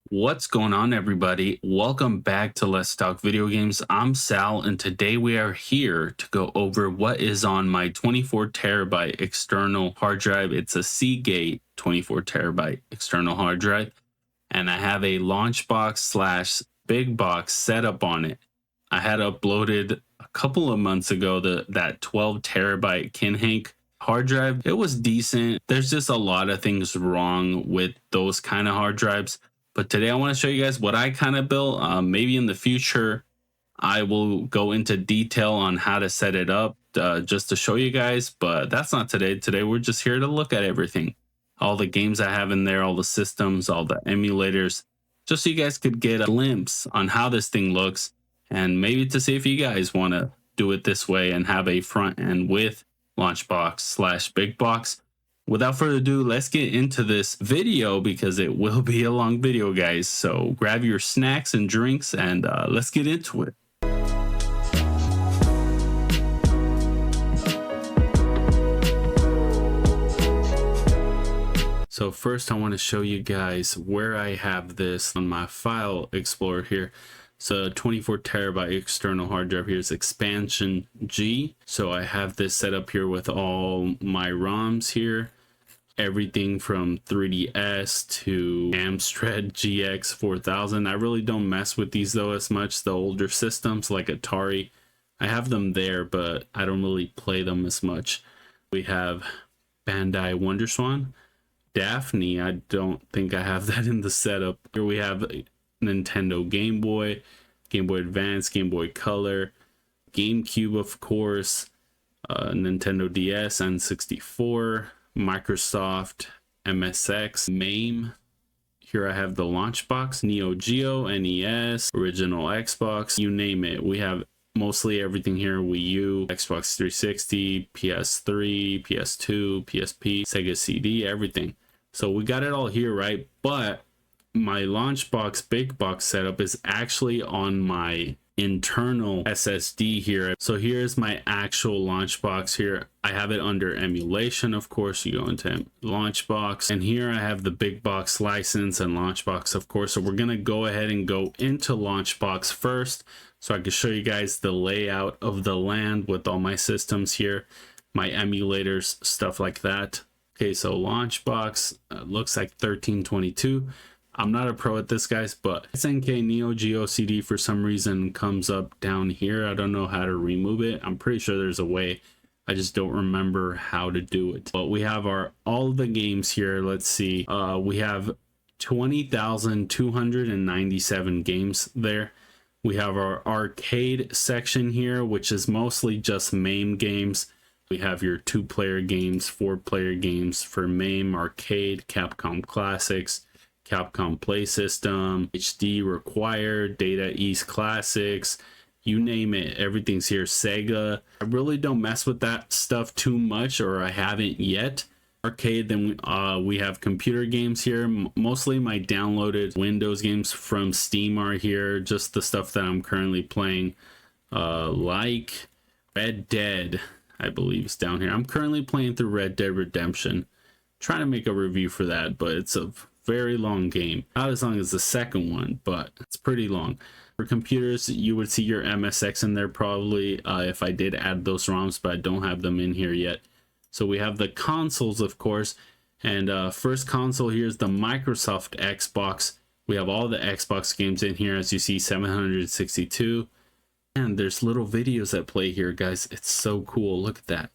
What's going on, everybody? Welcome back to Let's Talk Video Games. I'm Sal, and today we are here to go over what is on my 24 terabyte external hard drive. It's a Seagate 24 terabyte external hard drive, and I have a LaunchBox slash big box setup on it. I had uploaded a couple of months ago that 12 terabyte Kinhank hard drive. It was decent. There's just a lot of things wrong with those kind of hard drives. But today I want to show you guys what I kind of built. Maybe in the future, I will go into detail on how to set it up just to show you guys. But that's not today. Today, we're just here to look at everything. All the games I have in there, all the systems, all the emulators, just so you guys could get a glimpse on how this thing looks. And maybe to see if you guys want to do it this way and have a front end with LaunchBox slash big box. Without further ado, let's get into this video because it will be a long video, guys. So grab your snacks and drinks and let's get into it. So first I want to show you guys where I have this on my file explorer here. So 24 terabyte external hard drive here is expansion G. So I have this set up here with all my ROMs here. Everything from 3DS to Amstrad GX 4000. I really don't mess with these though as much. The older systems like Atari, I have them there, but I don't really play them as much. We have Bandai WonderSwan. Daphne, I don't think I have that in the setup. Here we have Nintendo Game Boy, Game Boy Advance, Game Boy Color, GameCube, of course, Nintendo DS, N64, Microsoft, MSX, MAME. Here I have the LaunchBox, Neo Geo, NES, original Xbox, you name it. We have mostly everything here. Wii U, Xbox 360, PS3, PS2, PSP, Sega CD, everything. So we got it all here, right? But my LaunchBox big box setup is actually on my internal SSD here. So here's my actual LaunchBox here. I have it under emulation, of course. You go into LaunchBox, and here I have the big box license and LaunchBox, of course. So we're gonna go ahead and go into LaunchBox first so I can show you guys the layout of the LAN with all my systems here, my emulators, stuff like that. Okay, so LaunchBox looks like 1322. I'm not a pro at this, guys, but SNK Neo Geo CD for some reason comes up down here. I don't know how to remove it. I'm pretty sure there's a way. I just don't remember how to do it. But we have all the games here. Let's see. We have 20,297 games there. We have our arcade section here, which is mostly just MAME games. We have your 2-player games, 4-player games for MAME, arcade, Capcom Classics, Capcom Play System, HD Required, Data East Classics, you name it, everything's here. Sega, I really don't mess with that stuff too much, or I haven't yet. Arcade, then we have computer games here. Mostly my downloaded Windows games from Steam are here, just the stuff that I'm currently playing, like Red Dead, I believe is down here. I'm currently playing through Red Dead Redemption, trying to make a review for that, but it's a very long game. Not as long as the second one, but it's pretty long. For computers, you would see your MSX in there probably if I did add those ROMs, but I don't have them in here yet. So we have the consoles, of course, and first console here is the Microsoft Xbox. We have all the Xbox games in here, as you see, 762. And there's little videos that play here, guys. It's so cool. Look at that.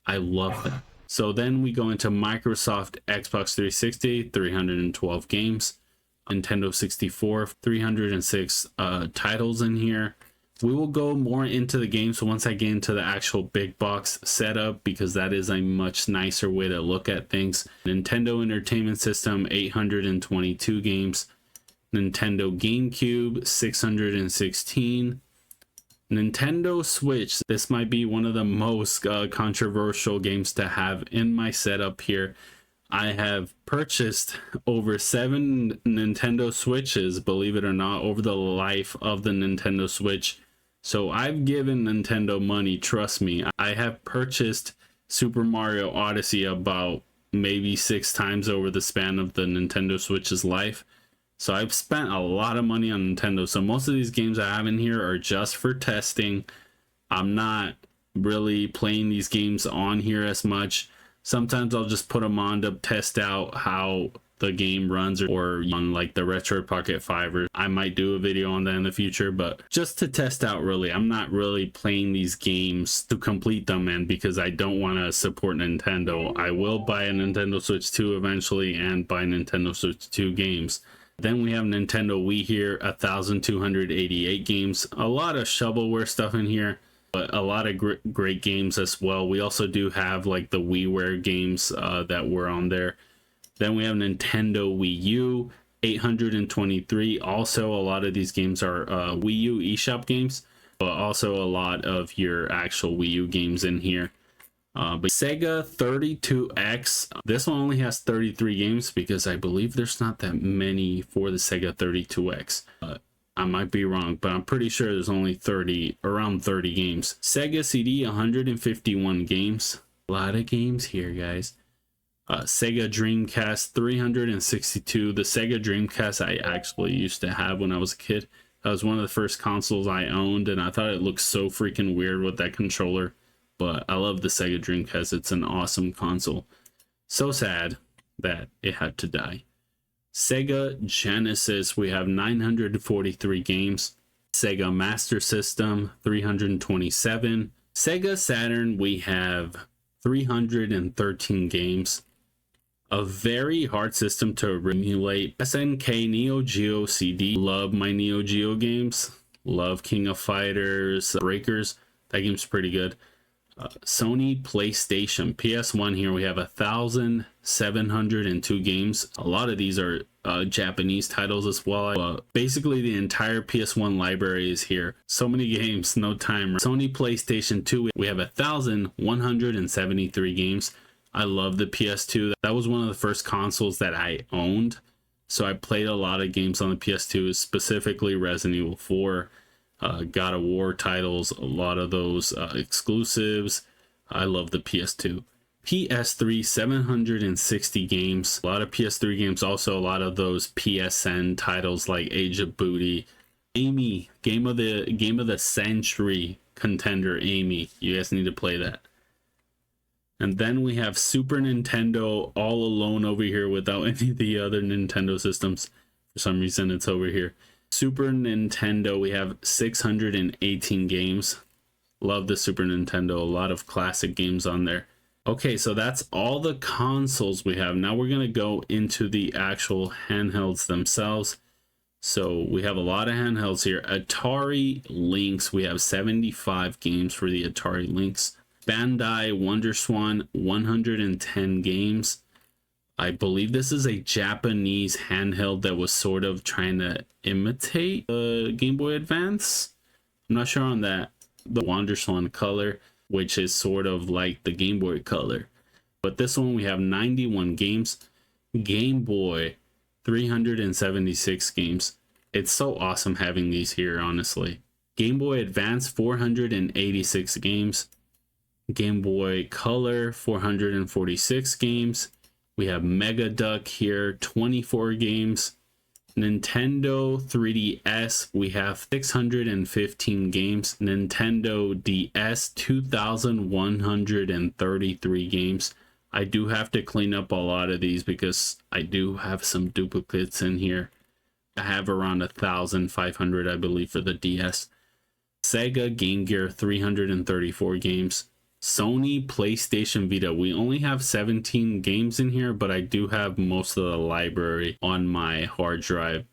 I love that. So then we go into Microsoft Xbox 360, 312 games, Nintendo 64, 306 titles in here. We will go more into the games once I get into the actual big box setup, because that is a much nicer way to look at things. Nintendo Entertainment System, 822 games, Nintendo GameCube, 616. Nintendo Switch, this might be one of the most controversial games to have in my setup here. I have purchased over 7 Nintendo Switches, believe it or not, over the life of the Nintendo Switch. So I've given Nintendo money, trust me. I have purchased Super Mario Odyssey about maybe 6 times over the span of the Nintendo Switch's life. So I've spent a lot of money on Nintendo. So most of these games I have in here are just for testing. I'm not really playing these games on here as much. Sometimes I'll just put them on to test out how the game runs, or on like the Retro Pocket 5, or I might do a video on that in the future, but just to test out. Really, I'm not really playing these games to complete them, and because I don't want to support Nintendo. I will buy a Nintendo Switch 2 eventually and buy Nintendo Switch 2 games. Then we have Nintendo Wii here, 1,288 games. A lot of shovelware stuff in here, but a lot of great games as well. We also do have like the WiiWare games that were on there. Then we have Nintendo Wii U, 823. Also, a lot of these games are Wii U eShop games, but also a lot of your actual Wii U games in here. But Sega 32X, this one only has 33 games because I believe there's not that many for the Sega 32X. I might be wrong, but I'm pretty sure there's only around 30 games. Sega CD, 151 games. A lot of games here, guys. Sega Dreamcast, 362. The Sega Dreamcast I actually used to have when I was a kid. That was one of the first consoles I owned, and I thought it looked so freaking weird with that controller. But I love the Sega Dreamcast. It's an awesome console. So sad that it had to die. Sega Genesis, we have 943 games. Sega Master System, 327. Sega Saturn, we have 313 games. A very hard system to emulate. SNK Neo Geo CD. Love my Neo Geo games. Love King of Fighters, Breakers. That game's pretty good. Sony PlayStation PS1 here we have 1,702 games. A lot of these are Japanese titles as well. Basically the entire PS1 library is here. So many games, no time. Sony PlayStation 2, we have 1,173 games. I love the PS2. That was one of the first consoles that I owned, so I played a lot of games on the PS2, specifically Resident Evil 4, God of War titles, a lot of those exclusives. I love the PS2. PS3, 760 games. A lot of PS3 games, also a lot of those PSN titles like Age of Booty. Amy, game of the century contender, Amy. You guys need to play that. And then we have Super Nintendo all alone over here without any of the other Nintendo systems. For some reason it's over here. Super Nintendo, we have 618 games. Love the Super Nintendo. A lot of classic games on there. Okay, so that's all the consoles we have. Now we're going to go into the actual handhelds themselves. So we have a lot of handhelds here. Atari Lynx, we have 75 games for the Atari Lynx. Bandai WonderSwan, 110 games. I believe this is a Japanese handheld that was sort of trying to imitate the Game Boy Advance. I'm not sure on that. The WonderSwan color, which is sort of like the Game Boy color. But this one we have 91 games. Game Boy, 376 games. It's so awesome having these here, honestly. Game Boy Advance, 486 games. Game Boy Color, 446 games. We have Mega Duck here, 24 games. Nintendo 3DS, we have 615 games. Nintendo DS, 2,133 games. I do have to clean up a lot of these because I do have some duplicates in here. I have around 1,500, I believe, for the DS. Sega Game Gear, 334 games. Sony PlayStation Vita, we only have 17 games in here, but I do have most of the library on my hard drive.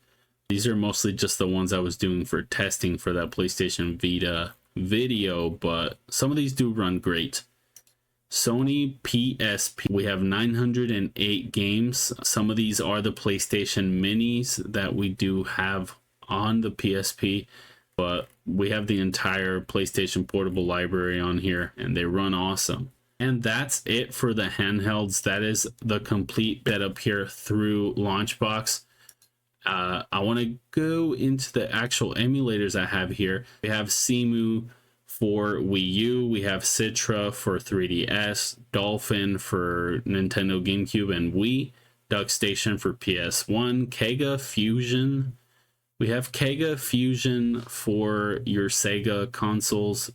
These are mostly just the ones I was doing for testing for that PlayStation Vita video, but some of these do run great. Sony PSP, we have 908 games. Some of these are the PlayStation Minis that we do have on the PSP, but we have the entire PlayStation Portable library on here, and they run awesome. And that's it for the handhelds. That is the complete setup here through LaunchBox. I want to go into the actual emulators I have here. We have Cemu for Wii U. We have Citra for 3DS. Dolphin for Nintendo GameCube and Wii. Duck Station for PS1, Kega Fusion. We have Kega Fusion for your Sega consoles,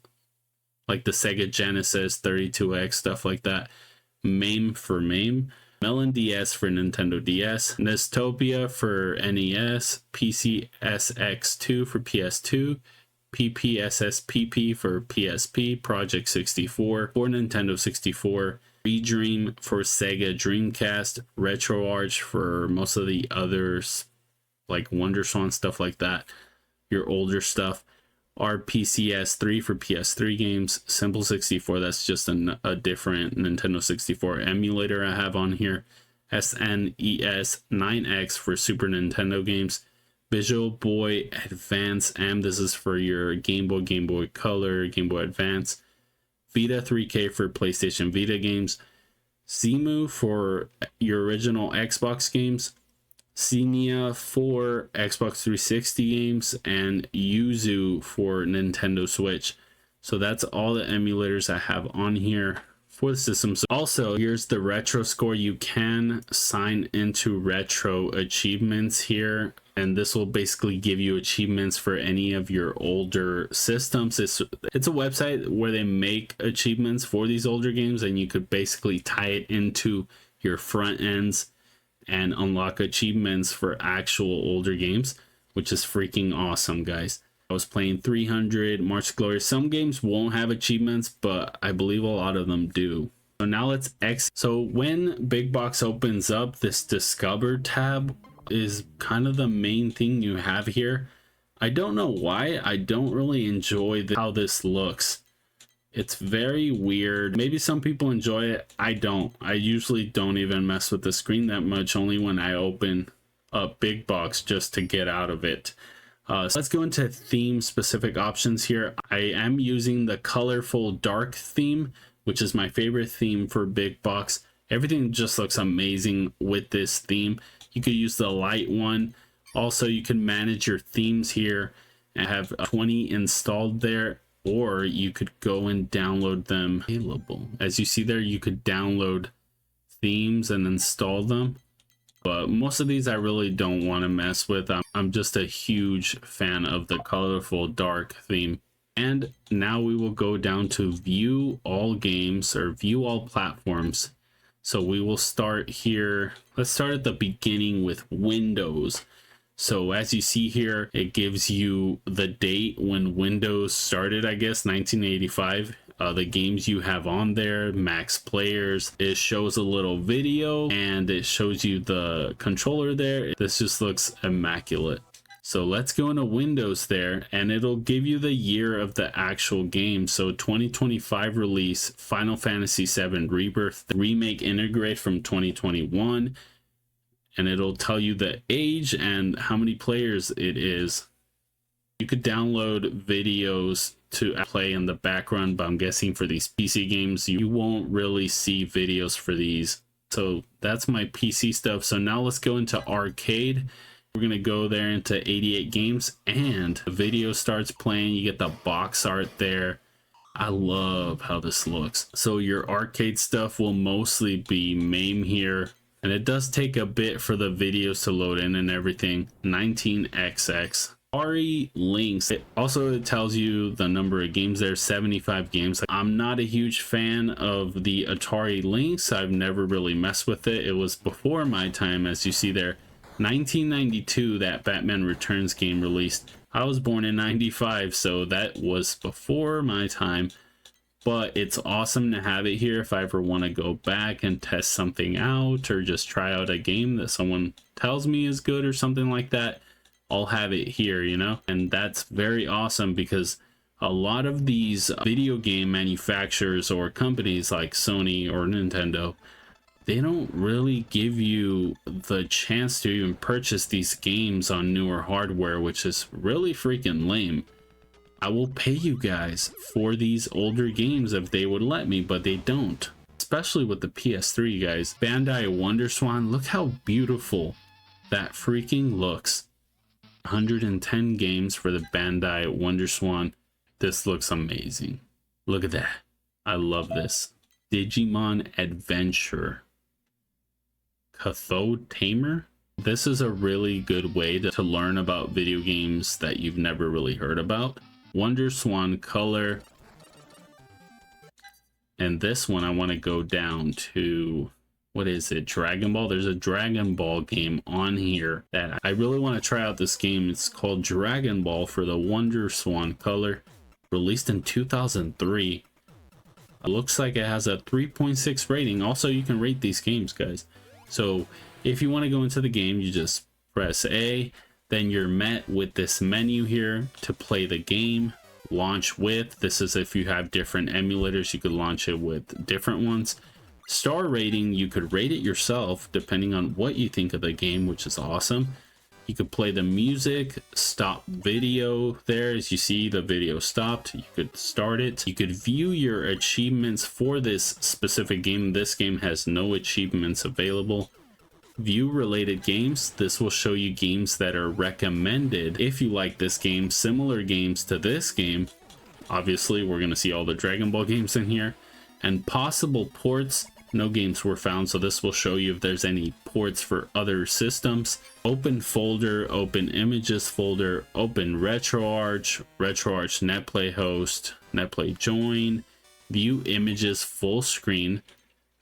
like the Sega Genesis, 32X, stuff like that. MAME for MAME. Melon DS for Nintendo DS. Nestopia for NES. PCSX2 for PS2. PPSSPP for PSP. Project 64 for Nintendo 64. Redream for Sega Dreamcast. RetroArch for most of the others, like WonderSwan, stuff like that, your older stuff. RPCS3 for PS3 games. Simple 64, that's just a different Nintendo 64 emulator I have on here. SNES 9X for Super Nintendo games. Visual Boy Advance M, this is for your Game Boy, Game Boy Color, Game Boy Advance. Vita 3K for PlayStation Vita games. Zemu for your original Xbox games. Xenia for Xbox 360 games, and Yuzu for Nintendo Switch. So that's all the emulators I have on here for the system. So also, here's the retro score. You can sign into retro achievements here, and this will basically give you achievements for any of your older systems. It's a website where they make achievements for these older games, and you could basically tie it into your front ends and unlock achievements for actual older games, which is freaking awesome, guys. I was playing 300, March Glory. Some games won't have achievements, but I believe a lot of them do. So now let's So when Big Box opens up, this Discover tab is kind of the main thing you have here. I don't know why. I don't really enjoy how this looks. It's very weird. Maybe some people enjoy it. I don't. I usually don't even mess with the screen that much, only when I open up Big Box just to get out of it. So let's go into theme specific options here. I am using the colorful dark theme, which is my favorite theme for Big Box. Everything just looks amazing with this theme. You could use the light one. Also, you can manage your themes here and have 20 installed there, or you could go and download them available. As you see there, you could download themes and install them, but most of these I really don't want to mess with. I'm just a huge fan of the colorful dark theme. And now we will go down to view all games, or view all platforms. So we will start here. Let's start at the beginning with Windows. So as you see here, it gives you the date when Windows started, I guess, 1985. The games you have on there, max players. It shows a little video and it shows you the controller there. This just looks immaculate. So let's go into Windows there, and it'll give you the year of the actual game. So 2025 release, Final Fantasy VII Rebirth, the remake integrate from 2021. And it'll tell you the age and how many players it is. You could download videos to play in the background, but I'm guessing for these PC games, you won't really see videos for these. So that's my PC stuff. So now let's go into arcade. We're going to go there into 88 games, and the video starts playing. You get the box art there. I love how this looks. So your arcade stuff will mostly be MAME here. And it does take a bit for the videos to load in and everything. 19XX. Atari links. It also tells you the number of games there, 75 games. I'm not a huge fan of the Atari links. I've never really messed with it. It was before my time, as you see there. 1992, that Batman Returns game released. I was born in 95, so that was before my time. But it's awesome to have it here if I ever want to go back and test something out, or just try out a game that someone tells me is good or something like that. I'll have it here, you know? And that's very awesome, because a lot of these video game manufacturers or companies like Sony or Nintendo, they don't really give you the chance to even purchase these games on newer hardware, which is really freaking lame. I will pay you guys for these older games if they would let me, but they don't. Especially with the PS3, guys. Bandai WonderSwan, look how beautiful that freaking looks. 110 games for the Bandai WonderSwan. This looks amazing. Look at that. I love this. Digimon Adventure. Cathode Tamer. This is a really good way to learn about video games that you've never really heard about. Wonder Swan Color. And this one I want to go down to, what is it, Dragon Ball? There's a Dragon Ball game on here that I really want to try out. This game, it's called Dragon Ball for the Wonder Swan Color, released in 2003. It looks like it has a 3.6 rating. Also, you can rate these games, guys. So if you want to go into the game, you just press A, then you're met with this menu here to play the game. Launch with, this is if you have different emulators, you could launch it with different ones. Star rating, you could rate it yourself depending on what you think of the game, which is awesome. You could play the music, stop video there. As you see, the video stopped. You could start it. You could view your achievements for this specific game. This game has no achievements available. View related games. This will show you games that are recommended if you like this game, similar games to this game. Obviously, we're going to see all the Dragon Ball games in here. And possible ports. No games were found, so this will show you if there's any ports for other systems. Open folder, open images folder, open RetroArch, RetroArch NetPlay host, NetPlay join, view images full screen.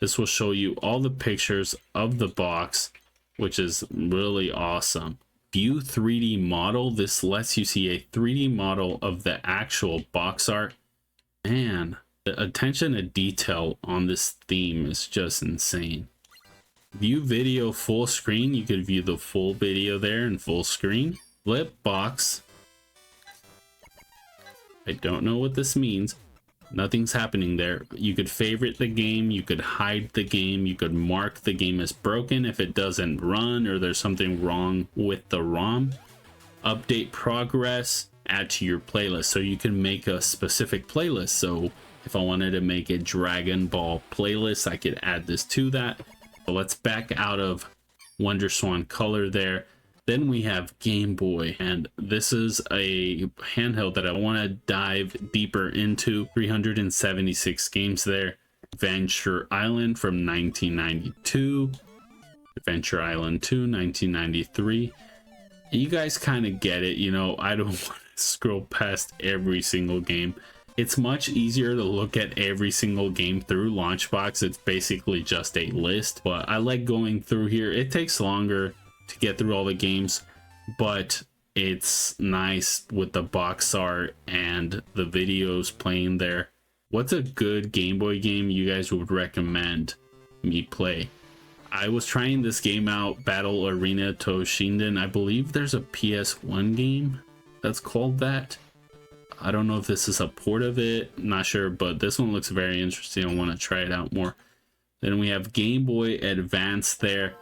This will show you all the pictures of the box, which is really awesome. View 3D model. This lets you see a 3D model of the actual box art. Man, the attention to detail on this theme is just insane. View video full screen. You could view the full video there in full screen. Flip box. I don't know what this means. Nothing's happening there. You could favorite the game, you could hide the game, you could mark the game as broken if it doesn't run or there's something wrong with the ROM. Update progress, add to your playlist. So you can make a specific playlist. So if I wanted to make a Dragon Ball playlist, I could add this to that. So let's back out of Wonder Swan Color there. Then we have Game Boy, and this is a handheld that I want to dive deeper into. 376 games there. Adventure Island from 1992. Adventure Island 2, 1993. You guys kind of get it, you know, I don't want to scroll past every single game. It's much easier to look at every single game through LaunchBox. It's basically just a list, but I like going through here. It takes longer to get through all the games, but it's nice with the box art and the videos playing there. What's a good Game Boy game you guys would recommend me play? I was trying this game out, Battle Arena Toshinden. I believe there's a PS1 game that's called that. I don't know if this is a port of it, not sure, but this one looks very interesting. I want to try it out more. Then we have Game Boy Advance there.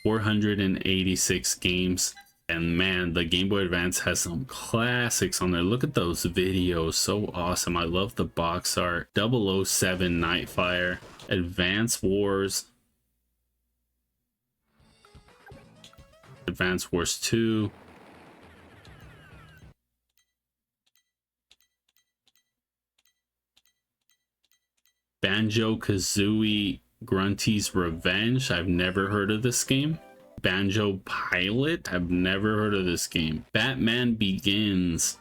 486 games, and man, the Game Boy Advance has some classics on there. Look at those videos, so awesome. I love the box art. 007 Nightfire, Advance Wars, Advance Wars 2, Banjo-Kazooie Grunty's Revenge. I've never heard of this game. Banjo Pilot. I've never heard of this game. Batman Begins.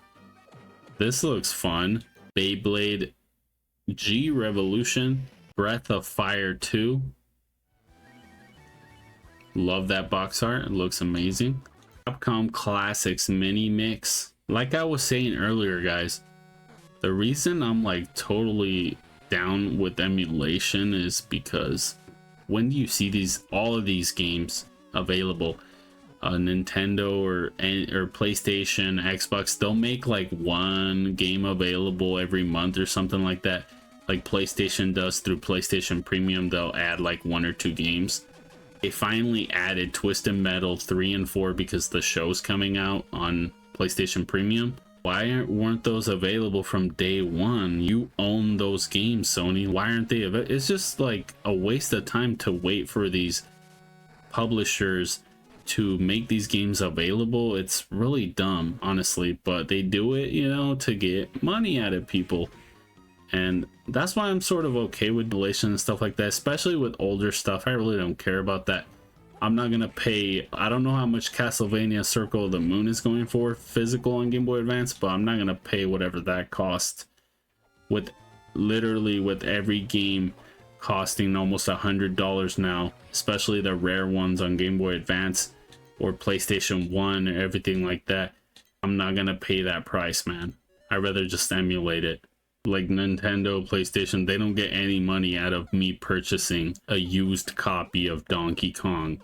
This looks fun. Beyblade G Revolution. Breath of Fire 2. Love that box art. It looks amazing. Capcom Classics Mini Mix. Like I was saying earlier, guys, the reason I'm like totally down with emulation is because when you see all of these games available, Nintendo or PlayStation, Xbox, they'll make like one game available every month or something like that, like PlayStation does through PlayStation Premium. They'll add like 1 or 2 games. They finally added Twisted Metal 3 and 4 because the show's coming out on PlayStation Premium. Why weren't those available from day one? You own those games, Sony. Why aren't they available? It's just like a waste of time to wait for these publishers to make these games available. It's really dumb, honestly, but they do it, you know, to get money out of people. And that's why I'm sort of okay with emulation and stuff like that, especially with older stuff. I really don't care about that. I'm not gonna pay, I don't know how much Castlevania Circle of the Moon is going for physical on Game Boy Advance, but I'm not gonna pay whatever that cost, with literally with every game costing almost $100 now, especially the rare ones on Game Boy Advance or PlayStation 1 or everything like that. I'm not gonna pay that price, man. I'd rather just emulate it. Like Nintendo, PlayStation, they don't get any money out of me purchasing a used copy of Donkey Kong.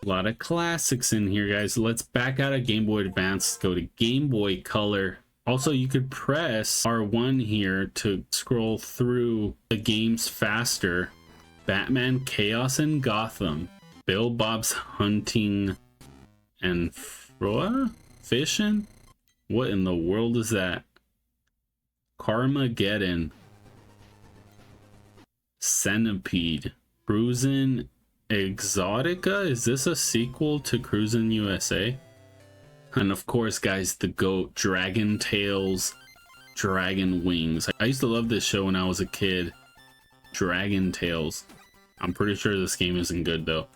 A lot of classics in here, guys. Let's back out of Game Boy Advance, go to Game Boy Color. Also, you could press R1 here to scroll through the games faster. Batman, Chaos in Gotham, Bill Bob's Hunting and Fishing? What in the world is that? Carmageddon, Centipede, Cruisin' Exotica. Is this a sequel to Cruisin' USA? And of course, guys, the GOAT, Dragon Tales, Dragon Wings. I used to love this show when I was a kid. Dragon Tales. I'm pretty sure this game isn't good though.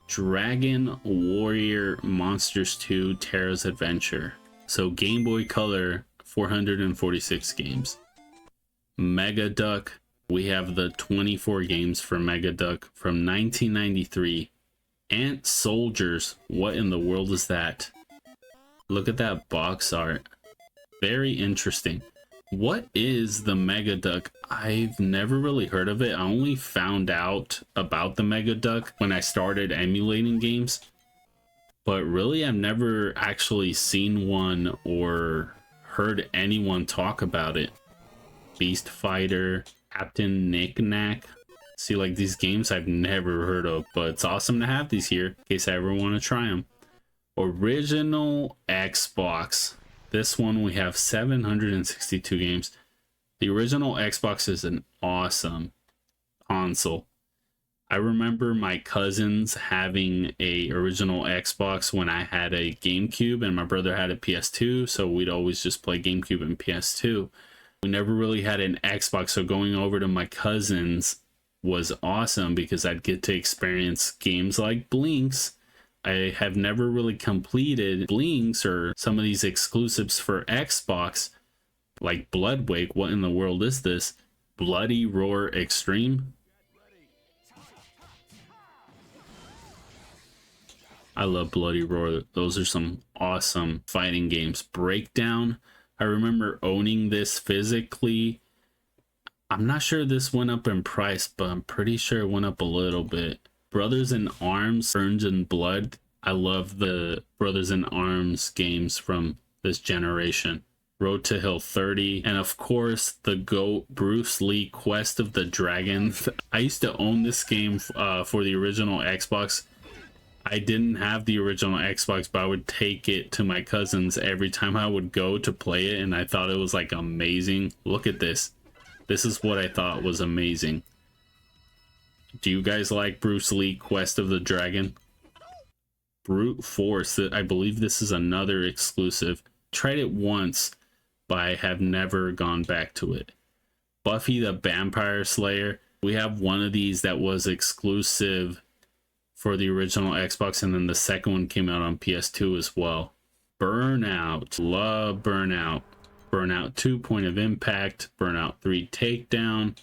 Dragon Warrior Monsters 2 Terra's Adventure. So Game Boy Color, 446 games. Mega Duck, we have the 24 games for Mega Duck from 1993. Ant Soldiers, what in the world is that? Look at that box art. Very interesting. What is the Mega Duck? I've never really heard of it. I only found out about the Mega Duck when I started emulating games. But really, I've never actually seen one or heard anyone talk about it. Beast Fighter, Captain Knick-Knack. See, like, these games I've never heard of, but it's awesome to have these here in case I ever want to try them. Original Xbox. This one we have 762 games. The original Xbox is an awesome console. I remember my cousins having a original Xbox when I had a GameCube and my brother had a PS2, so we'd always just play GameCube and PS2. We never really had an Xbox, so going over to my cousins was awesome because I'd get to experience games like Blinks. I have never really completed Blinks or some of these exclusives for Xbox, like Bloodwake. What in the world is this? Bloody Roar Extreme? I love Bloody Roar. Those are some awesome fighting games. Breakdown. I remember owning this physically. I'm not sure this went up in price, but I'm pretty sure it went up a little bit. Brothers in Arms, Orange and Blood. I love the Brothers in Arms games from this generation. Road to Hill 30, and of course the GOAT, Bruce Lee, Quest of the Dragon. I used to own this game for the original Xbox. I didn't have the original Xbox, but I would take it to my cousins every time I would go to play it, and I thought it was like amazing. Look at this. This is what I thought was amazing. Do you guys like Bruce Lee, Quest of the Dragon? Brute Force, I believe this is another exclusive. Tried it once, but I have never gone back to it. Buffy the Vampire Slayer. We have one of these that was exclusive for the original Xbox, and then the second one came out on PS2 as well. Burnout. Love Burnout. Burnout 2 Point of Impact. Burnout 3 Takedown.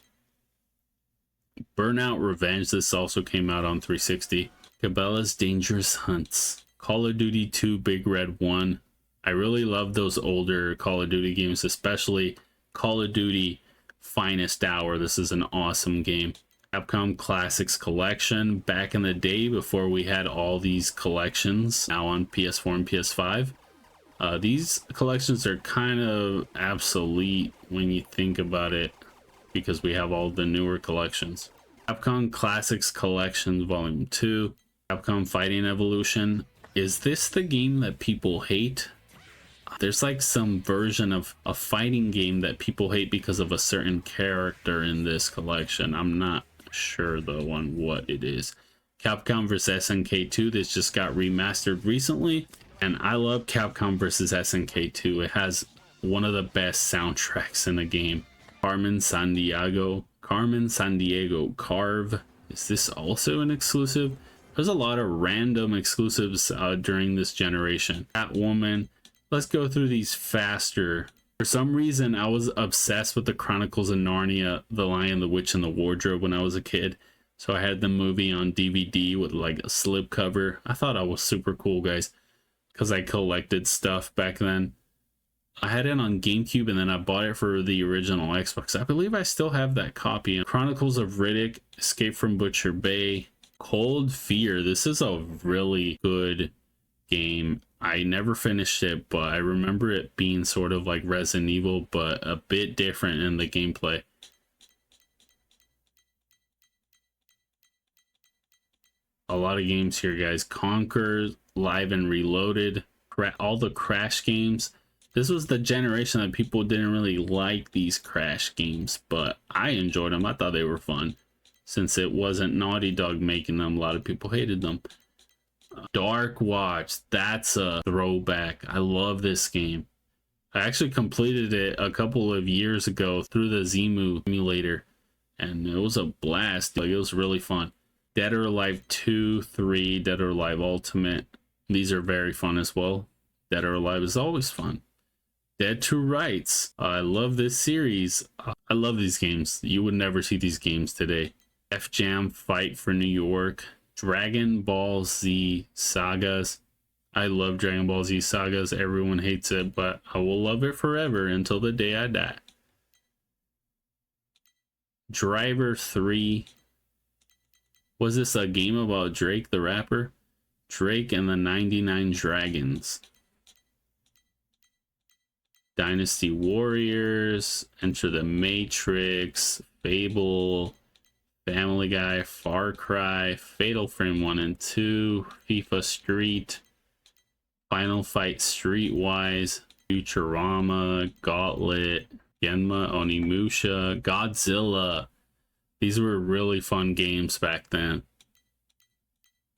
Burnout Revenge. This also came out on 360. Cabela's Dangerous Hunts. Call of Duty 2 Big Red 1. I really love those older Call of Duty games, especially Call of Duty Finest Hour. This is an awesome game. Capcom Classics Collection. Back in the day before we had all these collections, now on PS4 and PS5. These collections are kind of obsolete when you think about it, because we have all the newer collections. Capcom Classics Collection Volume 2. Capcom Fighting Evolution. Is this the game that people hate? There's like some version of a fighting game that people hate because of a certain character in this collection. I'm not sure though on what it is. Capcom vs SNK 2. This just got remastered recently, and I love Capcom vs SNK 2. It has one of the best soundtracks in the game. Carmen Sandiego, Carve. Is this also an exclusive? There's a lot of random exclusives during this generation. Catwoman. Let's go through these faster. For some reason, I was obsessed with the Chronicles of Narnia, The Lion, the Witch, and the Wardrobe when I was a kid. So I had the movie on DVD with like a slipcover. I thought I was super cool, guys, because I collected stuff back then. I had it on GameCube, and then I bought it for the original Xbox. I believe I still have that copy. Chronicles of Riddick, Escape from Butcher Bay, Cold Fear. This is a really good game. I never finished it, but I remember it being sort of like Resident Evil, but a bit different in the gameplay. A lot of games here, guys. Conquer, Live and Reloaded, all the Crash games. This was the generation that people didn't really like these Crash games, but I enjoyed them. I thought they were fun. Since it wasn't Naughty Dog making them, a lot of people hated them. Dark Watch, that's a throwback. I love this game. I actually completed it a couple of years ago through the Zemu emulator, and it was a blast. Like, it was really fun. Dead or Alive 2, 3, Dead or Alive Ultimate. These are very fun as well. Dead or Alive is always fun. Dead to Rights. I love this series. I love these games. You would never see these games today. F Jam Fight for New York. Dragon Ball Z Sagas. I love Dragon Ball Z Sagas. Everyone hates it, but I will love it forever until the day I die. Driver 3. Was this a game about Drake the rapper? Drake and the 99 Dragons. Dynasty Warriors, Enter the Matrix, Fable, Family Guy, Far Cry, Fatal Frame 1 and 2, FIFA Street, Final Fight Streetwise, Futurama, Gauntlet, Genma, Onimusha, Godzilla. These were really fun games back then.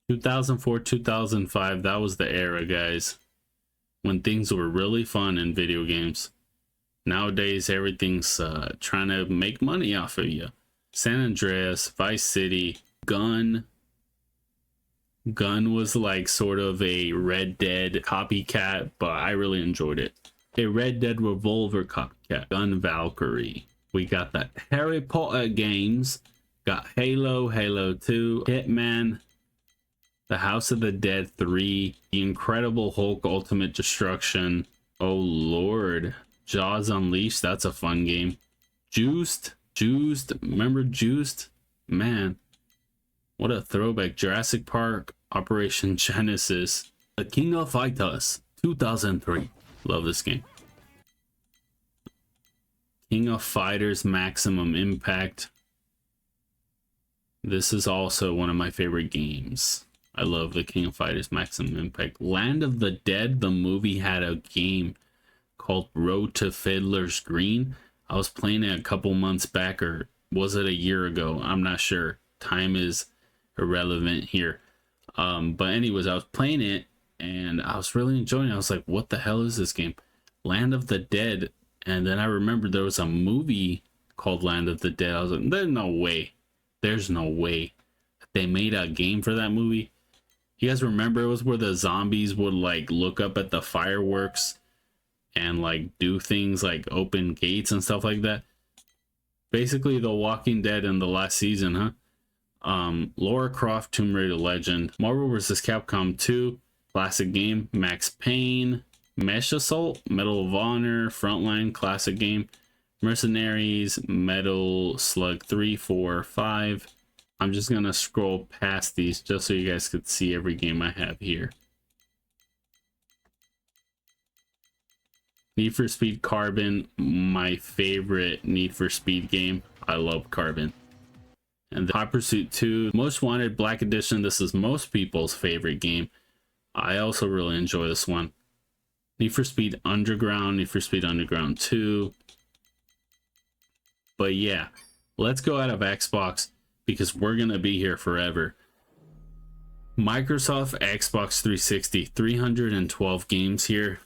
2004, 2005, that was the era, guys, when things were really fun in video games. Nowadays, everything's trying to make money off of you. San Andreas, Vice City, Gun. Gun was like sort of a Red Dead copycat, but I really enjoyed it. A Red Dead Revolver copycat. Gun Valkyrie. We got the Harry Potter games. Got Halo, Halo 2, Hitman, The House of the Dead 3, The Incredible Hulk Ultimate Destruction. Oh Lord. Jaws Unleashed, that's a fun game. Juiced, remember Juiced? Man, what a throwback. Jurassic Park, Operation Genesis. The King of Fighters, 2003. Love this game. King of Fighters Maximum Impact. This is also one of my favorite games. I love the King of Fighters Maximum Impact. Land of the Dead, the movie, had a game called Road to Fiddler's Green. I was playing it a couple months back, or was it a year ago? I'm not sure. Time is irrelevant here. But anyways, I was playing it and I was really enjoying it. I was like, what the hell is this game? Land of the Dead. And then I remembered there was a movie called Land of the Dead. I was like, there's no way. There's no way they made a game for that movie. You guys remember it was where the zombies would like look up at the fireworks and like do things like open gates and stuff like that? Basically The Walking Dead in the last season, huh? Lara Croft, Tomb Raider Legend, Marvel vs. Capcom 2, classic game, Max Payne, Mesh Assault, Medal of Honor, Frontline, classic game, Mercenaries, Metal Slug 3, 4, 5. I'm just gonna scroll past these just so you guys could see every game I have here. Need for Speed Carbon, my favorite Need for Speed game. I love Carbon. And the Hot Pursuit 2, Most Wanted Black Edition. This is most people's favorite game. I also really enjoy this one. Need for Speed Underground, Need for Speed Underground 2. But yeah, let's go out of Xbox because we're gonna be here forever. Microsoft Xbox 360, 312 games here.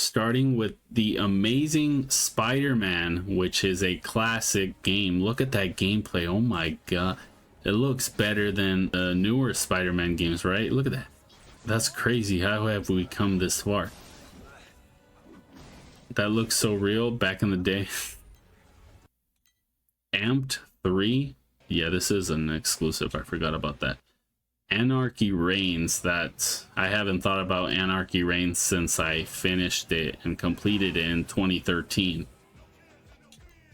starting with the Amazing Spider-Man, which is a classic game. Look at that gameplay. Oh my god. It looks better than the newer Spider-Man games, right? Look at that. That's crazy. How have we come this far? That looks so real back in the day. Amped 3. Yeah, this is an exclusive. I forgot about that. Anarchy Reigns. That I haven't thought about Anarchy Reigns since I finished it and completed it in 2013.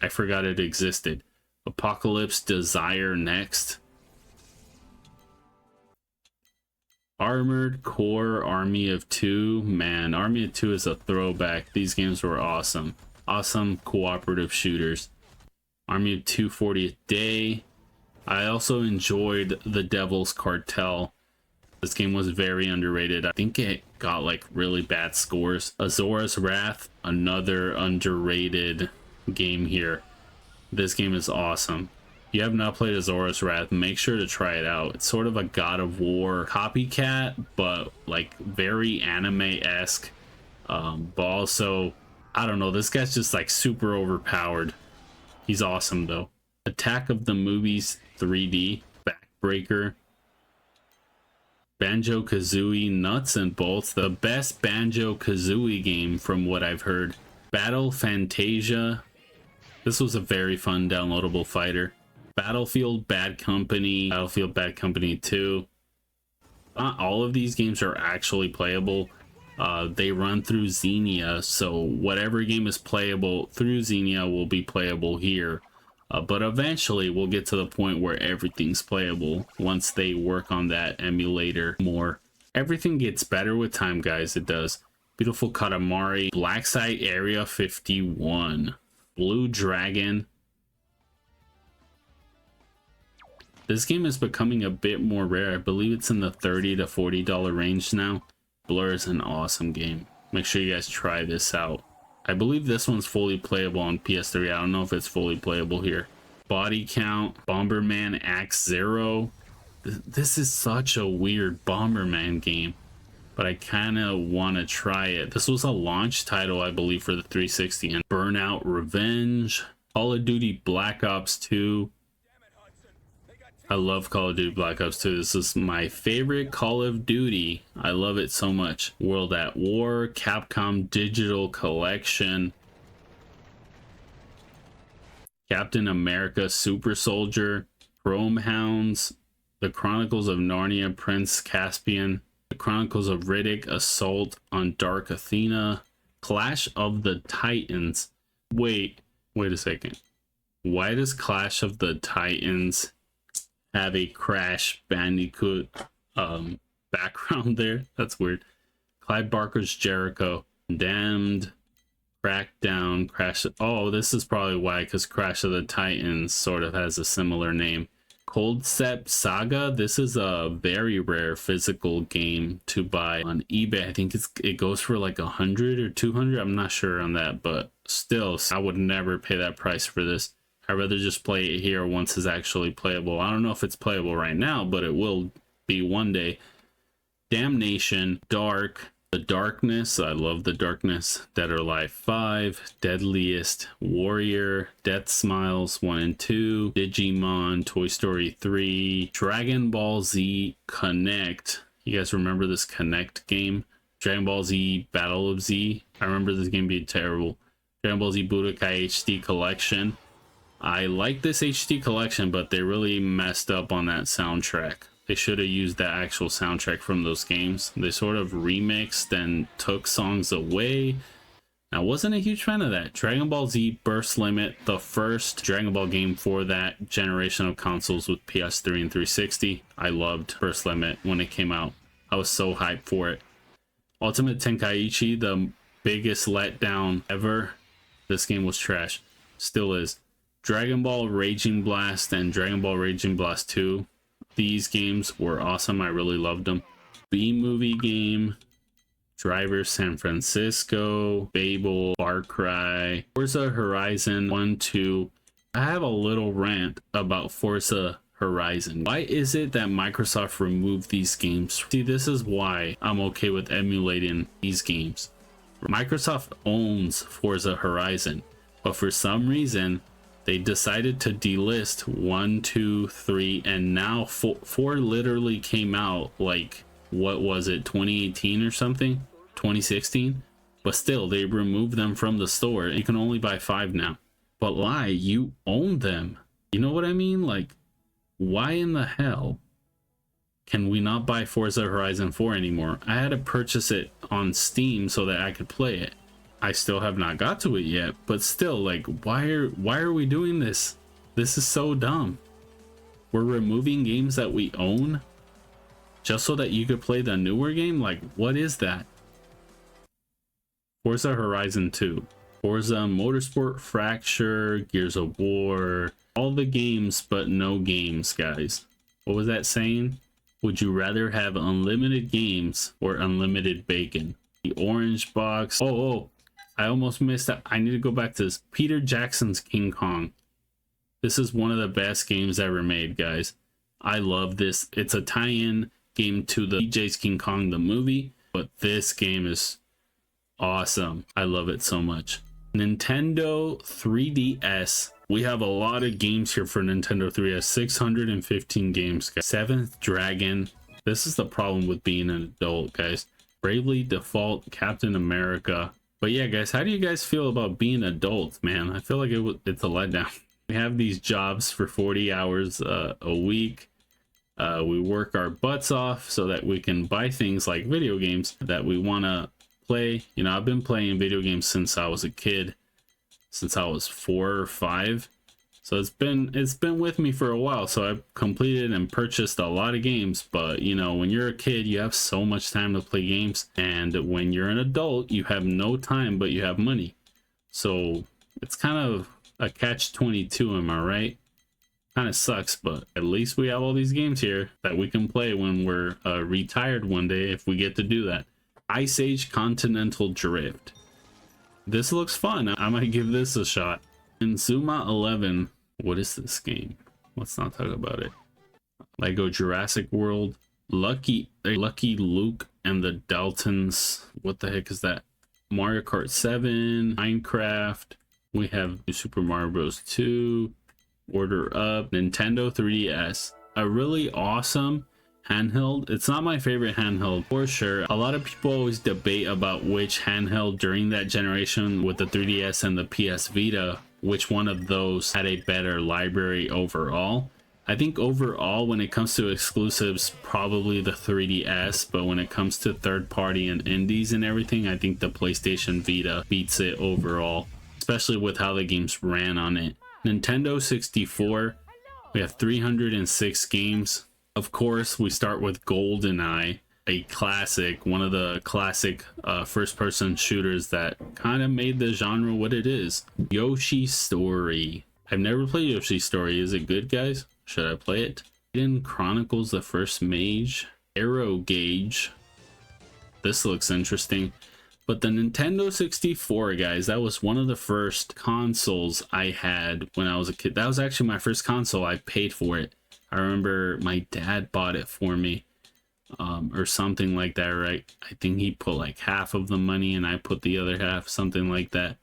I forgot it existed. Apocalypse Desire next. Armored Core Army of Two. Man, Army of Two is a throwback. These games were awesome. Awesome cooperative shooters. Army of Two 40th Day. I also enjoyed The Devil's Cartel. This game was very underrated. I think it got like really bad scores. Azora's Wrath, another underrated game here. This game is awesome. If you have not played Azora's Wrath, make sure to try it out. It's sort of a God of War copycat, but like very anime-esque. But also, I don't know, this guy's just like super overpowered. He's awesome though. Attack of the Movies 3D, Backbreaker, Banjo-Kazooie, Nuts and Bolts, the best Banjo-Kazooie game from what I've heard. Battle Fantasia. This was a very fun downloadable fighter. Battlefield Bad Company, Battlefield Bad Company 2. Not all of these games are actually playable. They run through Xenia, so whatever game is playable through Xenia will be playable here. But eventually we'll get to the point where everything's playable once they work on that emulator more. Everything gets better with time, guys. It does. Beautiful Katamari, Black Site Area 51, Blue Dragon. This game is becoming a bit more rare. I believe it's in the $30 to $40 range now. Blur is an awesome game. Make sure you guys try this out. I believe this one's fully playable on PS3. I don't know if it's fully playable here. Body Count, Bomberman Axe Zero. This is such a weird Bomberman game, but I kind of want to try it. This was a launch title, I believe, for the 360. And Burnout Revenge, Call of Duty Black Ops 2. I love Call of Duty Black Ops 2. This is my favorite Call of Duty. I love it so much. World at War, Capcom Digital Collection, Captain America Super Soldier, Chrome Hounds, The Chronicles of Narnia, Prince Caspian, The Chronicles of Riddick, Assault on Dark Athena, Clash of the Titans. Wait a second. Why does Clash of the Titans have a Crash Bandicoot background there? That's weird. Clive Barker's Jericho, Damned, Crackdown, Crash. Oh, this is probably why, because Crash of the Titans sort of has a similar name. Cold Step Saga. This is a very rare physical game to buy on eBay. I think it goes for like 100 or 200. I'm not sure on that, but still, I would never pay that price for this. I'd rather just play it here once it's actually playable. I don't know if it's playable right now, but it will be one day. Damnation, Dark, The Darkness. I love The Darkness. Dead or Alive 5, Deadliest Warrior, Death Smiles 1 and 2, Digimon, Toy Story 3, Dragon Ball Z Connect. You guys remember this Connect game? Dragon Ball Z Battle of Z. I remember this game being terrible. Dragon Ball Z Budokai HD Collection. I like this HD collection, but they really messed up on that soundtrack. They should have used the actual soundtrack from those games. They sort of remixed and took songs away. I wasn't a huge fan of that. Dragon Ball Z Burst Limit, the first Dragon Ball game for that generation of consoles with PS3 and 360. I loved Burst Limit when it came out. I was so hyped for it. Ultimate Tenkaichi, the biggest letdown ever. This game was trash. Still is. Dragon Ball Raging Blast and Dragon Ball Raging Blast 2. These games were awesome. I really loved them. B-movie game, Driver San Francisco, Babel, Far Cry, Forza Horizon 1, 2. I have a little rant about Forza Horizon. Why is it that Microsoft removed these games? See, this is why I'm okay with emulating these games. Microsoft owns Forza Horizon, but for some reason they decided to delist 1, 2, 3, and now 4 literally came out, like, what was it, 2018 or something, 2016? But still, they removed them from the store. You can only buy 5 now. But lie, you own them. You know what I mean? Like, why in the hell can we not buy Forza Horizon 4 anymore? I had to purchase it on Steam so that I could play it. I still have not got to it yet, but still, like, why are we doing this? This is so dumb. We're removing games that we own just so that you could play the newer game? Like, what is that? Forza Horizon 2, Forza Motorsport, Fracture, Gears of War, all the games but no games, guys. What was that saying? Would you rather have unlimited games or unlimited bacon? The orange box. Oh, I almost missed that. I need to go back to this. Peter Jackson's King Kong. This is one of the best games ever made, guys. I love this. It's a tie-in game to the DJ's King Kong, the movie, but this game is awesome. I love it so much. Nintendo 3DS. We have a lot of games here for Nintendo 3DS. 615 games, guys. Seventh Dragon. This is the problem with being an adult, guys. Bravely Default, Captain America. But yeah, guys, how do you guys feel about being adults, man? I feel like it's a letdown. We have these jobs for 40 hours a week. We work our butts off so that we can buy things like video games that we want to play. You know, I've been playing video games since I was a kid, since I was 4 or 5. So it's been with me for a while. So I've completed and purchased a lot of games. But you know, when you're a kid, you have so much time to play games, and when you're an adult, you have no time, but you have money. So it's kind of a catch-22, am I right? Kind of sucks, but at least we have all these games here that we can play when we're retired one day, if we get to do that. Ice Age Continental Drift. This looks fun. I might give this a shot. Inzuma 11. What is this game? Let's not talk about it. Lego Jurassic World. Lucky Luke and the Daltons. What the heck is that? Mario Kart 7. Minecraft. We have Super Mario Bros. 2. Order Up. Nintendo 3DS. A really awesome handheld. It's not my favorite handheld for sure. A lot of people always debate about which handheld during that generation with the 3DS and the PS Vita, which one of those had a better library overall. I think overall, when it comes to exclusives, probably the 3DS, but when it comes to third party and indies and everything, I think the PlayStation Vita beats it overall, especially with how the games ran on it. Nintendo 64, we have 306 games. Of course, we start with GoldenEye, a classic, one of the classic first-person shooters that kind of made the genre what it is. Yoshi's Story. I've never played Yoshi's Story. Is it good, guys? Should I play it? Eden Chronicles the First Mage. Arrow Gauge. This looks interesting. But the Nintendo 64, guys, that was one of the first consoles I had when I was a kid. That was actually my first console. I paid for it. I remember my dad bought it for me, or something like that, right? I think he put like half of the money and I put the other half, something like that.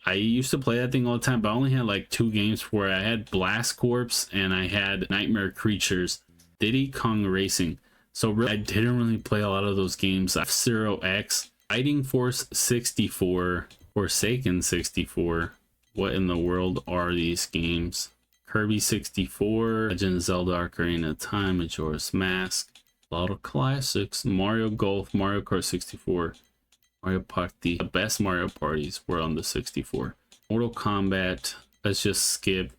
I used to play that thing all the time, but I only had like 2 games for it. I had Blast Corps and I had Nightmare Creatures, Diddy Kong Racing. So I didn't really play a lot of those games. F-Zero X, Fighting Force 64, Forsaken 64. What in the world are these games? Kirby 64, Legend of Zelda Ocarina of Time, Majora's Mask, a lot of classics. Mario Golf, Mario Kart 64, Mario Party. The best Mario parties were on the 64. Mortal Kombat. Let's just skip,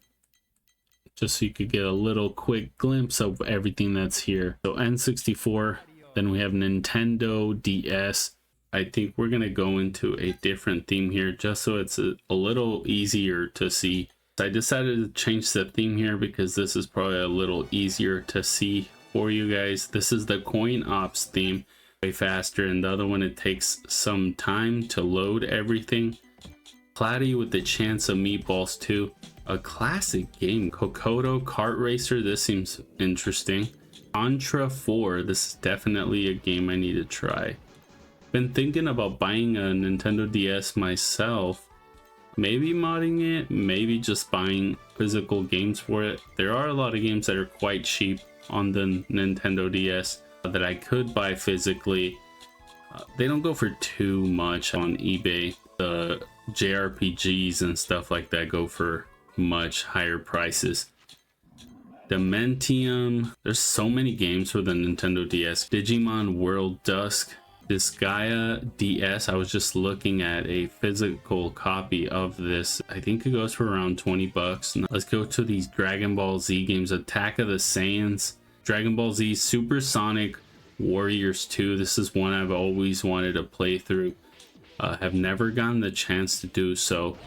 just so you could get a little quick glimpse of everything that's here. So N64. Then we have Nintendo DS. I think we're gonna go into a different theme here, just so it's a little easier to see. I decided to change the theme here because this is probably a little easier to see for you guys. This is the Coin Ops theme, way faster, and the other one, it takes some time to load everything. Cloudy with the Chance of Meatballs 2, a classic game. Kokoto Kart Racer, this seems interesting. Contra 4, this is definitely a game I need to try. been thinking about buying a Nintendo DS myself. Maybe modding it, maybe just buying physical games for it. There are a lot of games that are quite cheap on the Nintendo DS that I could buy physically. They don't go for too much on eBay. The JRPGs and stuff like that go for much higher prices. Dementium. There's so many games for the Nintendo DS. Digimon World Dusk. Disgaea DS. I was just looking at a physical copy of this. I think it goes for around 20 bucks. Now, let's go to these Dragon Ball Z games. Attack of the Saiyans, Dragon Ball Z Super Sonic Warriors 2. This is one I've always wanted to play through. Have never gotten the chance to do so.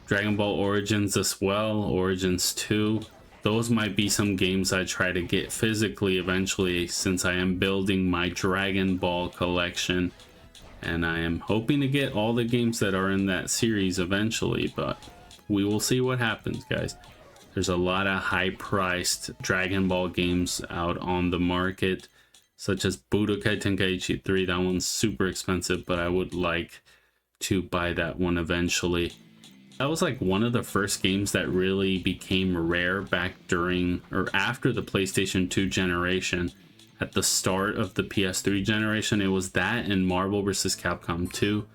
Dragon Ball Origins as well. Origins 2. Those might be some games I try to get physically eventually, since I am building my Dragon Ball collection, and I am hoping to get all the games that are in that series eventually, but we will see what happens, guys. There's a lot of high-priced Dragon Ball games out on the market, such as Budokai Tenkaichi 3. That one's super expensive, but I would like to buy that one eventually. That was like one of the first games that really became rare back during or after the PlayStation 2 generation. At the start of the PS3 generation, it was that and Marvel vs. Capcom 2.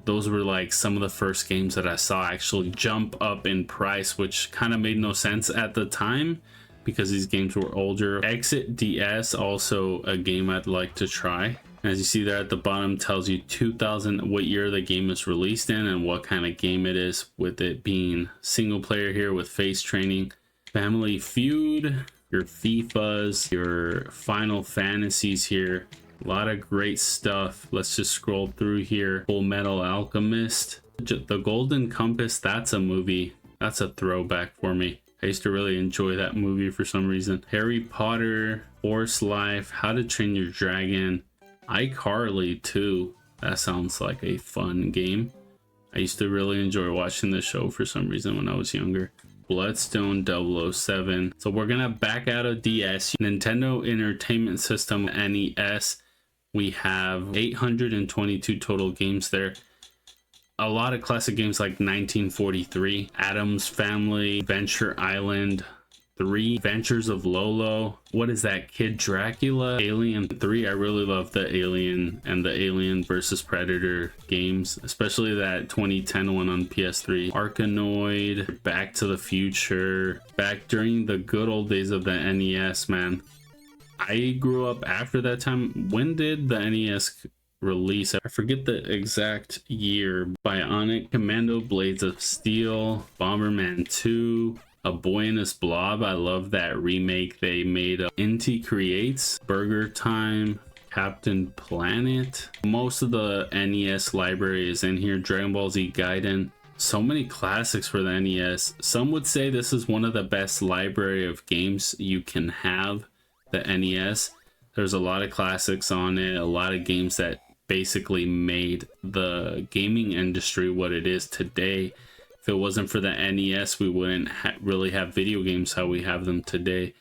Those were like some of the first games that I saw actually jump up in price, which kind of made no sense at the time because these games were older. Exit DS, also a game I'd like to try. As you see there at the bottom, tells you 2000, what year the game is released in and what kind of game it is, with it being single player here with face training. Family Feud, your FIFAs, your Final Fantasies here. A lot of great stuff. Let's just scroll through here. Full Metal Alchemist. The Golden Compass, that's a movie. That's a throwback for me. I used to really enjoy that movie for some reason. Harry Potter, Force Life, How to Train Your Dragon. iCarly too. That sounds like a fun game. I used to really enjoy watching the show for some reason when I was younger. Bloodstone 007. So we're gonna back out of DS. Nintendo Entertainment System, NES. We have 822 total games there. A lot of classic games like 1943, Addams Family, Adventure Island 3, Adventures of Lolo. What is that? Kid Dracula, Alien 3. I really love the Alien and the Alien versus Predator games, especially that 2010 one on PS3. Arkanoid, Back to the Future, back during the good old days of the NES, man. I grew up after that time. When did the NES release? I forget the exact year. Bionic Commando, Blades of Steel, Bomberman 2, A Boy and His Blob. I love that remake they made. Inti Creates, Burger Time, Captain Planet. Most of the NES library is in here. Dragon Ball Z Gaiden. So many classics for the NES. Some would say this is one of the best library of games you can have, the NES. There's a lot of classics on it, a lot of games that basically made the gaming industry what it is today. If it wasn't for the NES, we wouldn't really have video games how we have them today.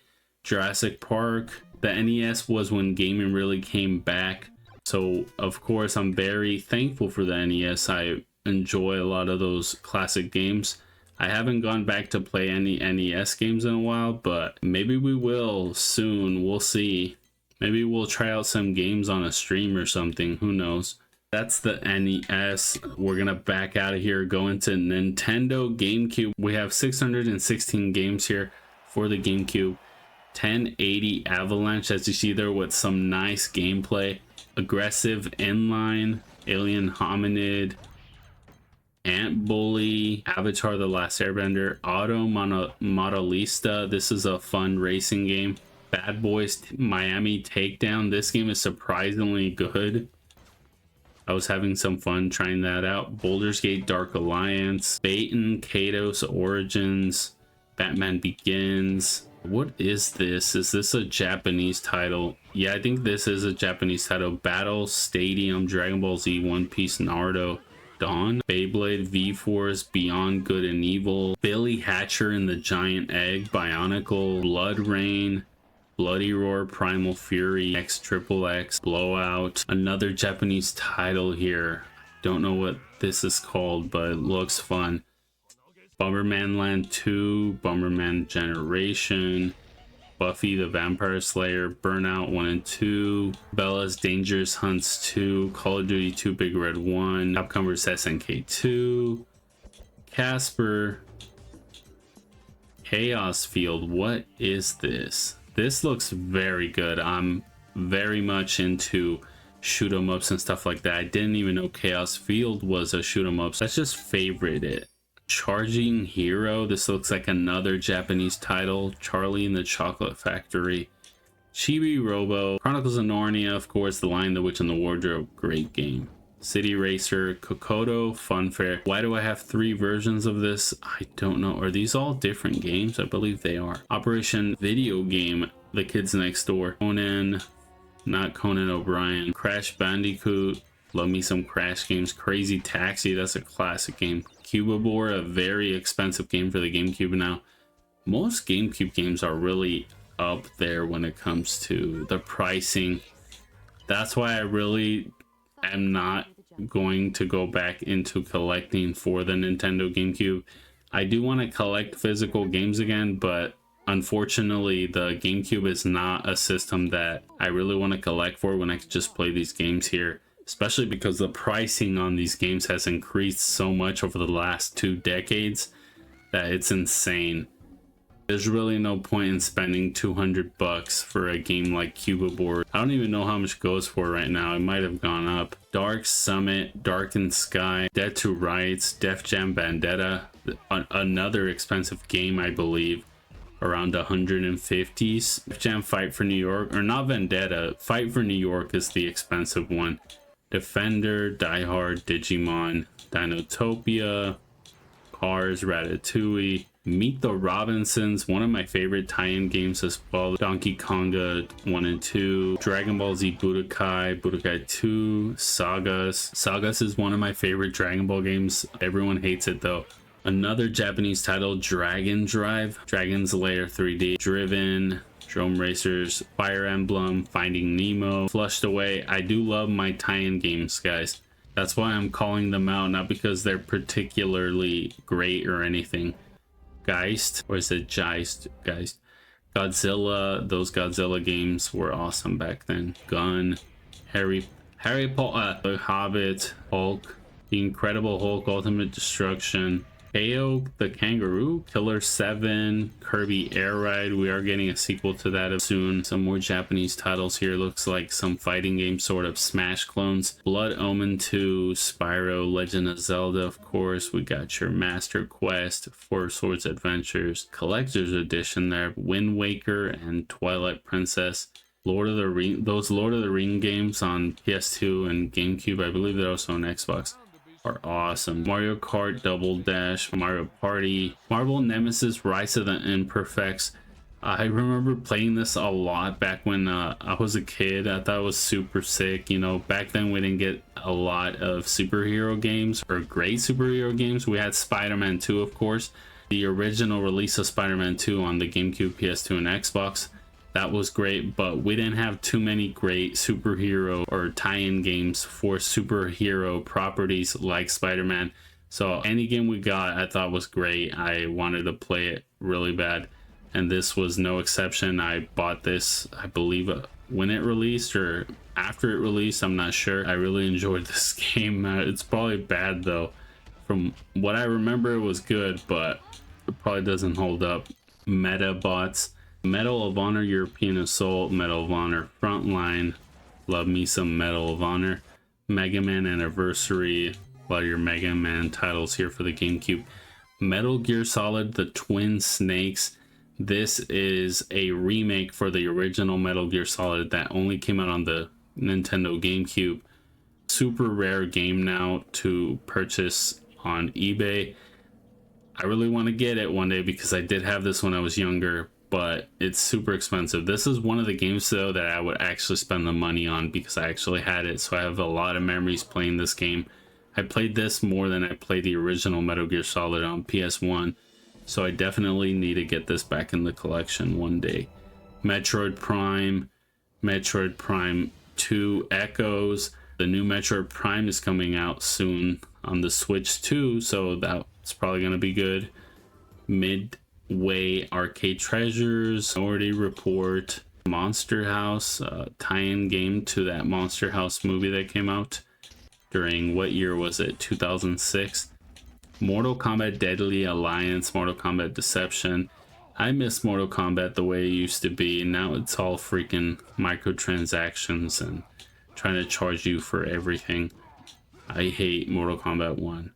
Jurassic Park. The NES was when gaming really came back. So, of course, I'm very thankful for the NES. I enjoy a lot of those classic games. I haven't gone back to play any NES games in a while, but maybe we will soon. We'll see. Maybe we'll try out some games on a stream or something. Who knows? That's the NES. We're gonna back out of here, go into Nintendo GameCube. We have 616 games here for the GameCube. 1080 Avalanche, as you see there, with some nice gameplay. Aggressive Inline, Alien Hominid, Ant Bully, Avatar The Last Airbender, Auto Modelista. This is a fun racing game. Bad Boys Miami Takedown. This game is surprisingly good. I was having some fun trying that out. Baldur's Gate Dark Alliance, Baten Kados Origins, Batman Begins. What is this? Is this a Japanese title? Yeah, I think this is a Japanese title. Battle Stadium, Dragon Ball Z, One Piece, Naruto, Dawn, Beyblade, V-Force, Beyond Good and Evil, Billy Hatcher and the Giant Egg, Bionicle, Blood Rain, Bloody Roar, Primal Fury, X Triple X, Blowout. Another Japanese title here. Don't know what this is called, but it looks fun. Bomberman Land 2, Bomberman Generation, Buffy the Vampire Slayer, Burnout 1 and 2, Bella's Dangerous Hunts 2, Call of Duty 2 Big Red 1, Capcom vs SNK 2, Casper, Chaos Field. What is this? This looks very good. I'm very much into shoot 'em ups and stuff like that. I didn't even know Chaos Field was a shoot 'em up, so let's just favorite it. Charging Hero. This looks like another Japanese title. Charlie and the Chocolate Factory. Chibi Robo. Chronicles of Narnia, of course. The Lion, the Witch, and the Wardrobe. Great game. City Racer. Kokoto. Funfair. Why do I have 3 versions of this? I don't know. Are these all different games? I believe they are. Operation Video Game. The Kids Next Door. Conan. Not Conan O'Brien. Crash Bandicoot. Love me some Crash games. Crazy Taxi. That's a classic game. Cubivore, a very expensive game for the GameCube now. Most GameCube games are really up there when it comes to the pricing. That's why I really am not going to go back into collecting for the Nintendo GameCube. I do want to collect physical games again, but unfortunately the GameCube is not a system that I really want to collect for when I could just play these games here. Especially because the pricing on these games has increased so much over the last 2 decades that it's insane. There's really no point in spending $200 for a game like Cubivore. I don't even know how much it goes for right now. It might have gone up. Dark Summit, Darkened Sky, Dead to Rights, Def Jam Vendetta, another expensive game, I believe, around 150s. Def Jam Fight for New York, or not Vendetta, Fight for New York is the expensive one. Defender, Die Hard, Digimon, Dinotopia, Cars, Ratatouille, Meet the Robinsons, one of my favorite tie-in games as well. Donkey Konga 1 and 2, Dragon Ball Z Budokai, Budokai 2, Sagas. Sagas is one of my favorite Dragon Ball games. Everyone hates it though. Another Japanese title, Dragon Drive, Dragon's Lair 3D, Driven, Drone Racers, Fire Emblem, Finding Nemo, Flushed Away. I do love my tie-in games, guys. That's why I'm calling them out, not because they're particularly great or anything. Geist, or is it Geist? Geist. Godzilla, those Godzilla games were awesome back then. Gun, Harry Potter, The Hobbit, Hulk, The Incredible Hulk, Ultimate Destruction, Ao the Kangaroo, Killer 7, Kirby Air Ride. We are getting a sequel to that soon. Some more Japanese titles here. Looks like some fighting game sort of Smash clones. Blood Omen 2, Spyro, Legend of Zelda, of course. We got your Master Quest, Four Swords Adventures, Collector's Edition there, Wind Waker, and Twilight Princess. Lord of the Ring, those Lord of the Ring games on PS2 and GameCube, I believe they're also on Xbox, are awesome. Mario Kart, Double Dash, Mario Party, Marvel Nemesis, Rise of the Imperfects. I remember playing this a lot back when I was a kid. I thought it was super sick. You know, back then we didn't get a lot of superhero games or great superhero games. We had Spider-Man 2, of course. The original release of Spider-Man 2 on the GameCube, PS2, and Xbox. That was great, but we didn't have too many great superhero or tie-in games for superhero properties like Spider-Man. So any game we got, I thought was great. I wanted to play it really bad, and this was no exception. I bought this, I believe, when it released or after it released, I'm not sure. I really enjoyed this game. It's probably bad though. From what I remember, it was good, but it probably doesn't hold up. Metabots. Medal of Honor European Assault, Medal of Honor Frontline, love me some Medal of Honor, Mega Man Anniversary, a lot of your Mega Man titles here for the GameCube. Metal Gear Solid, The Twin Snakes. This is a remake for the original Metal Gear Solid that only came out on the Nintendo GameCube. Super rare game now to purchase on eBay. I really want to get it one day because I did have this when I was younger, but it's super expensive. This is one of the games though that I would actually spend the money on because I actually had it, so I have a lot of memories playing this game. I played this more than I played the original Metal Gear Solid on PS1, so I definitely need to get this back in the collection one day. Metroid Prime, Metroid Prime 2 Echoes. The new Metroid Prime is coming out soon on the Switch too, so that's probably going to be good. Midway Arcade Treasures, Minority Report, Monster House, tie-in game to that Monster House movie that came out during, what year was it, 2006. Mortal Kombat Deadly Alliance, Mortal Kombat Deception. I miss Mortal Kombat the way it used to be. Now it's all freaking microtransactions and trying to charge you for everything. I hate Mortal Kombat 1.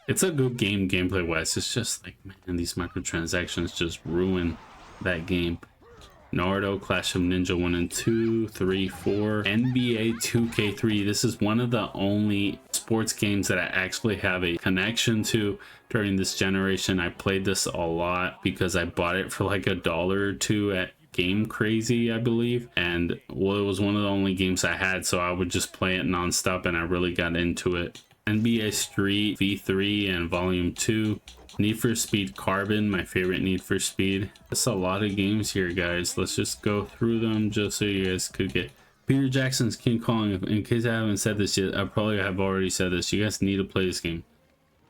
It's a good game gameplay wise. It's just like, man, these microtransactions just ruin that game. Naruto, Clash of Ninja 1 and 2, 3, 4, NBA 2K3. This is one of the only sports games that I actually have a connection to during this generation. I played this a lot because I bought it for like $1 or $2 at Game Crazy, I believe. And well, it was one of the only games I had, so I would just play it nonstop and I really got into it. NBA Street V3 and Volume 2. Need for Speed Carbon, my favorite Need for Speed. That's a lot of games here, guys. Let's just go through them just so you guys could get Peter Jackson's King Kong. In case I haven't said this yet, I probably have already said this. You guys need to play this game.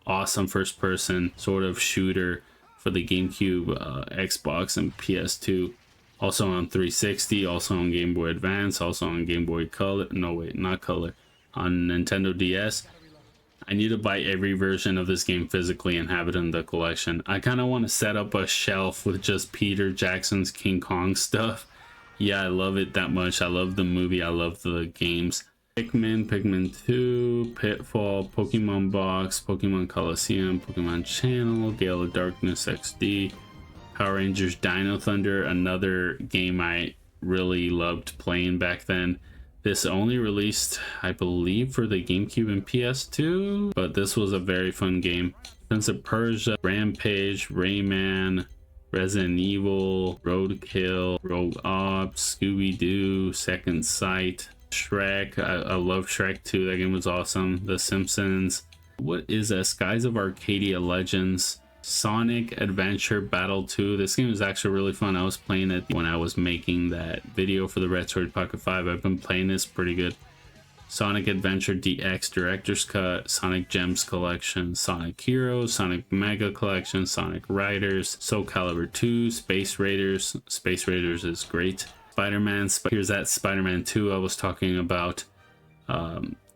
Awesome first person sort of shooter for the GameCube, Xbox, and PS2. Also on 360, also on Game Boy Advance, also on Game Boy Color. No, wait, not Color. On Nintendo DS. I need to buy every version of this game physically and have it in the collection. I kind of want to set up a shelf with just Peter Jackson's King Kong stuff. Yeah, I love it that much. I love the movie. I love the games. Pikmin 2, Pitfall, Pokemon Box, Pokemon Coliseum, Pokemon Channel, Gale of Darkness XD, Power Rangers Dino Thunder, another game I really loved playing back then. This only released, I believe, for the GameCube and PS2, but this was a very fun game. Prince of Persia, Rampage, Rayman, Resident Evil, Roadkill, Rogue Ops, Scooby-Doo, Second Sight, Shrek. I love Shrek 2. That game was awesome. The Simpsons. What is that? Skies of Arcadia Legends. Sonic Adventure Battle 2. This game is actually really fun. I was playing it when I was making that video for the Retroid Pocket 5. I've been playing this pretty good. Sonic Adventure DX Director's Cut, Sonic Gems Collection, Sonic Heroes, Sonic Mega Collection, Sonic Riders, Soul Calibur 2, Space Raiders. Space Raiders is great. Spider-Man. Here's that Spider-Man 2 I was talking about.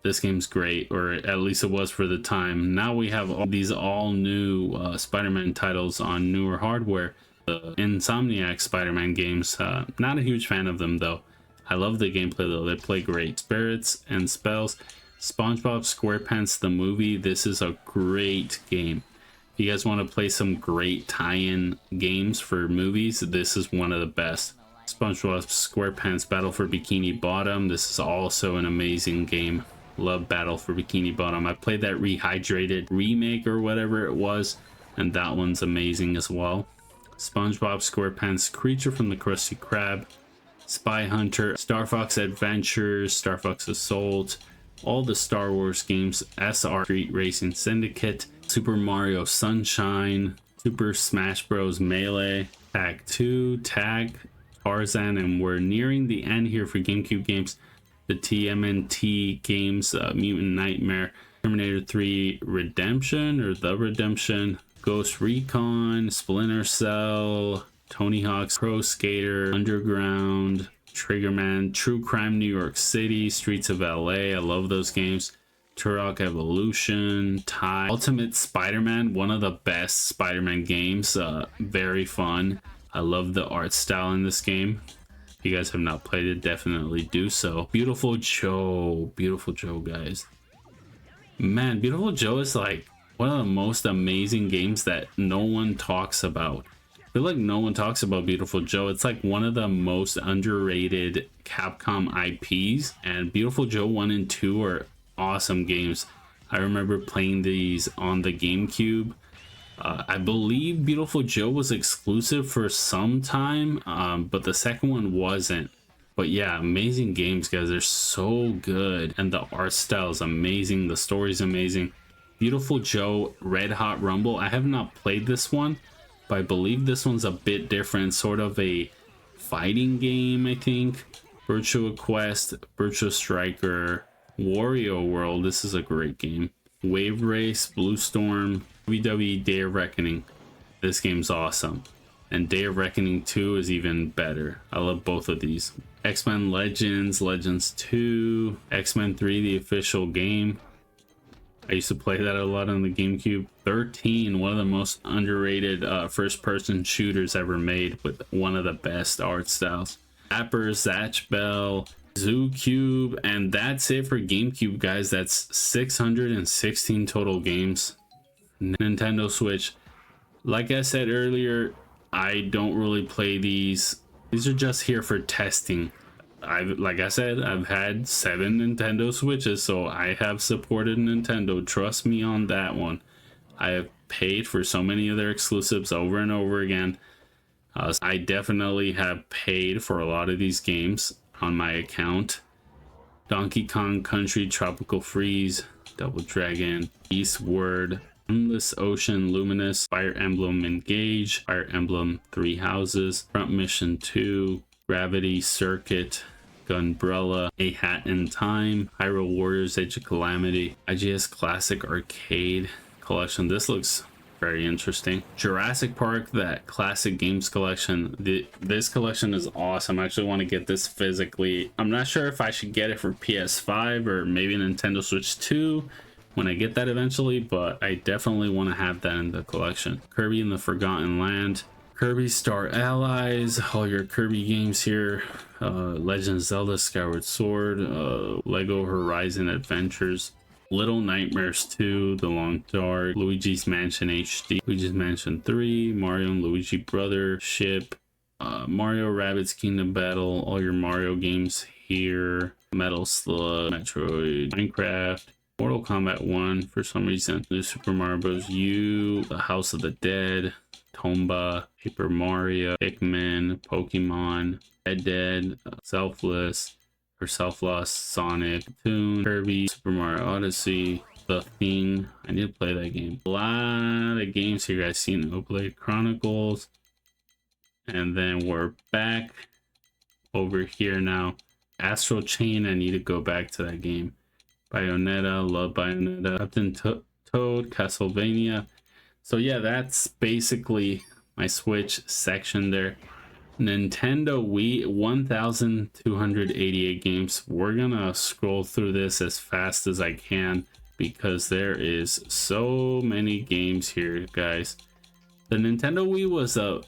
This game's great, or at least it was for the time. Now we have all these all new Spider-Man titles on newer hardware. The Insomniac Spider-Man games, not a huge fan of them though. I love the gameplay though, they play great. Spirits and Spells, SpongeBob SquarePants the movie. This is a great game. If you guys want to play some great tie-in games for movies, this is one of the best. SpongeBob SquarePants Battle for Bikini Bottom. This is also an amazing game. Love Battle for Bikini Bottom. I played that rehydrated remake or whatever it was, and that one's amazing as well. SpongeBob SquarePants Creature from the Krusty Krab, Spy Hunter, Star Fox Adventures, Star Fox Assault, all the Star Wars games, SR Street Racing Syndicate, Super Mario Sunshine, Super Smash Bros. Melee, Tag 2, Tag, Tarzan, and we're nearing the end here for GameCube games. The TMNT games, Mutant Nightmare, Terminator 3 Redemption or The Redemption, Ghost Recon, Splinter Cell, Tony Hawk's Pro Skater, Underground, Triggerman, True Crime New York City, Streets of LA. I love those games. Turok Evolution, Ty, Ultimate Spider-Man, one of the best Spider-Man games. Very fun. I love the art style in this game. If you guys have not played it, definitely do so. Beautiful Joe, guys. Man, Beautiful Joe is like one of the most amazing games that no one talks about. I feel like no one talks about Beautiful Joe. It's like one of the most underrated Capcom IPs, and Beautiful Joe 1 and 2 are awesome games. I remember playing these on the GameCube. I believe Beautiful Joe was exclusive for some time, but the second one wasn't. But yeah, amazing games, guys. They're so good, and the art style is amazing. The story's amazing. Beautiful Joe Red Hot Rumble. I have not played this one, but I believe this one's a bit different, sort of a fighting game, I think. Virtua Quest, Virtua Striker, Wario World. This is a great game. Wave Race, Blue Storm, WWE Day of Reckoning. This game's awesome. And Day of Reckoning 2 is even better. I love both of these. X-Men Legends, Legends 2, X-Men 3, the official game. I used to play that a lot on the GameCube. 13, one of the most underrated first-person shooters ever made with one of the best art styles. Zapper, Zatch Bell, Zoo Cube, and that's it for GameCube, guys. That's 616 total games. Nintendo Switch. Like I said earlier, I don't really play these. These are just here for testing. Like I said, I've had 7 Nintendo Switches, so I have supported Nintendo. Trust me on that one. I have paid for so many of their exclusives over and over again. I definitely have paid for a lot of these games on my account. Donkey Kong Country, Tropical Freeze, Double Dragon, Eastward, Endless Ocean, Luminous, Fire Emblem Engage, Fire Emblem Three Houses, Front Mission 2, Gravity Circuit, Gunbrella, A Hat in Time, Hyrule Warriors Age of Calamity, IGS Classic Arcade Collection. This looks very interesting. Jurassic Park, that classic games collection. This collection is awesome. I actually want to get this physically. I'm not sure if I should get it for PS5 or maybe Nintendo Switch 2 when I get that eventually, but I definitely want to have that in the collection. Kirby and the Forgotten Land, Kirby Star Allies, all your Kirby games here. Legend of Zelda Skyward Sword, Lego Horizon Adventures, Little Nightmares 2, The Long Dark, Luigi's Mansion HD, Luigi's Mansion 3, Mario and Luigi Brother Ship, Mario Rabbids Kingdom Battle, all your Mario games here, Metal Slug, Metroid, Minecraft, Mortal Kombat 1 for some reason, New Super Mario Bros. U, The House of the Dead, Tomba, Paper Mario, Pikmin, Pokemon, Red Dead, Selfless, or Self-Lost, Sonic, Toon, Kirby, Super Mario Odyssey, The Thing. I need to play that game. A lot of games here, guys. Xenoblade Chronicles. And then we're back over here now. Astral Chain, I need to go back to that game. Bayonetta, love Bayonetta. Captain Toad, Castlevania. So yeah, that's basically my Switch section there. Nintendo Wii, 1,288 games. We're gonna scroll through this as fast as I can because there is so many games here, guys. The Nintendo Wii was a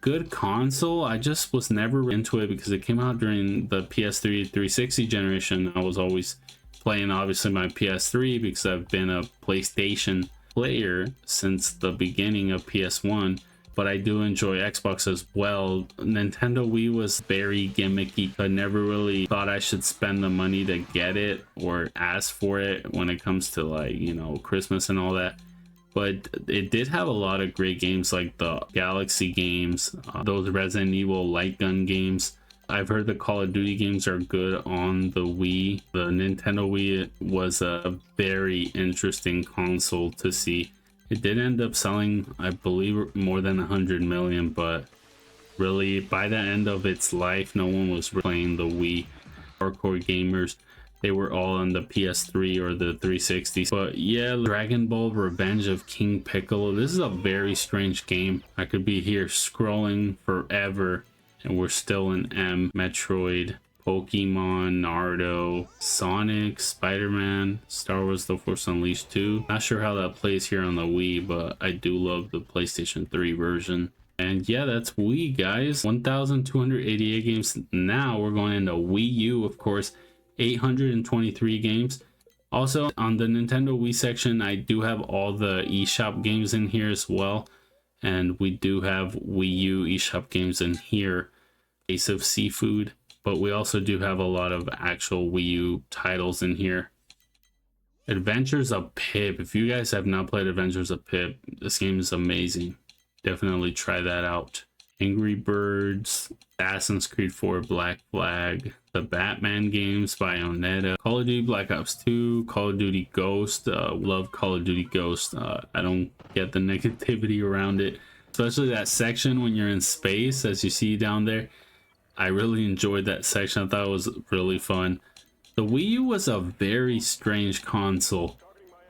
good console. I just was never into it because it came out during the PS3 360 generation. I was always playing obviously my PS3 because I've been a PlayStation player since the beginning of PS1, but I do enjoy Xbox as well. Nintendo Wii was very gimmicky. I never really thought I should spend the money to get it or ask for it when it comes to, like, you know, Christmas and all that. But it did have a lot of great games like the Galaxy games, those Resident Evil light gun games. I've heard the Call of Duty games are good on the Wii. The Nintendo Wii was a very interesting console to see. It did end up selling, I believe, more than 100 million, but really by the end of its life, no one was playing the Wii. Hardcore gamers, they were all on the PS3 or the 360. But yeah, Dragon Ball Revenge of King Piccolo. This is a very strange game. I could be here scrolling forever and we're still in M. Metroid, Pokemon, Naruto, Sonic, Spider-Man, Star Wars The Force Unleashed 2. Not sure how that plays here on the Wii, but I do love the PlayStation 3 version. And yeah, that's Wii, guys. 1,288 games. Now we're going into Wii U, of course. 823 games. Also, on the Nintendo Wii section, I do have all the eShop games in here as well. And we do have Wii U eShop games in here. Ace of Seafood. But we also do have a lot of actual Wii U titles in here. Adventures of Pip. If you guys have not played Adventures of Pip, this game is amazing. Definitely try that out. Angry Birds, Assassin's Creed 4 Black Flag, the Batman games, Bayonetta, Call of Duty Black Ops 2, Call of Duty Ghost. Love Call of Duty Ghost. I don't get the negativity around it, especially that section when you're in space, as you see down there. I really enjoyed that section. I thought it was really fun. The Wii U was a very strange console.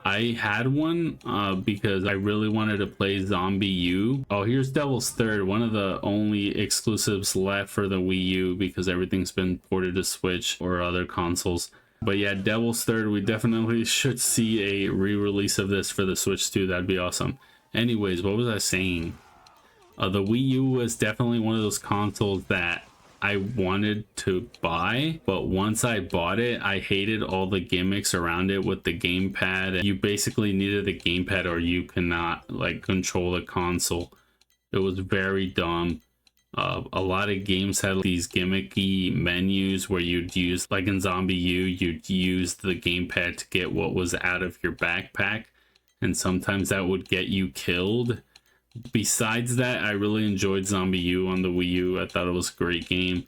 I had one because I really wanted to play Zombie U. Oh, here's Devil's Third, one of the only exclusives left for the Wii U because everything's been ported to Switch or other consoles. But yeah, Devil's Third, we definitely should see a re-release of this for the Switch too. That'd be awesome. Anyways, what was I saying? The Wii U was definitely one of those consoles that I wanted to buy, but once I bought it, I hated all the gimmicks around it with the gamepad. You basically needed a gamepad or you cannot like control the console. It was very dumb. A lot of games had these gimmicky menus where you'd use, like in Zombie U, you'd use the gamepad to get what was out of your backpack, and sometimes that would get you killed. Besides that, I really enjoyed Zombie U on the Wii U. I thought it was a great game.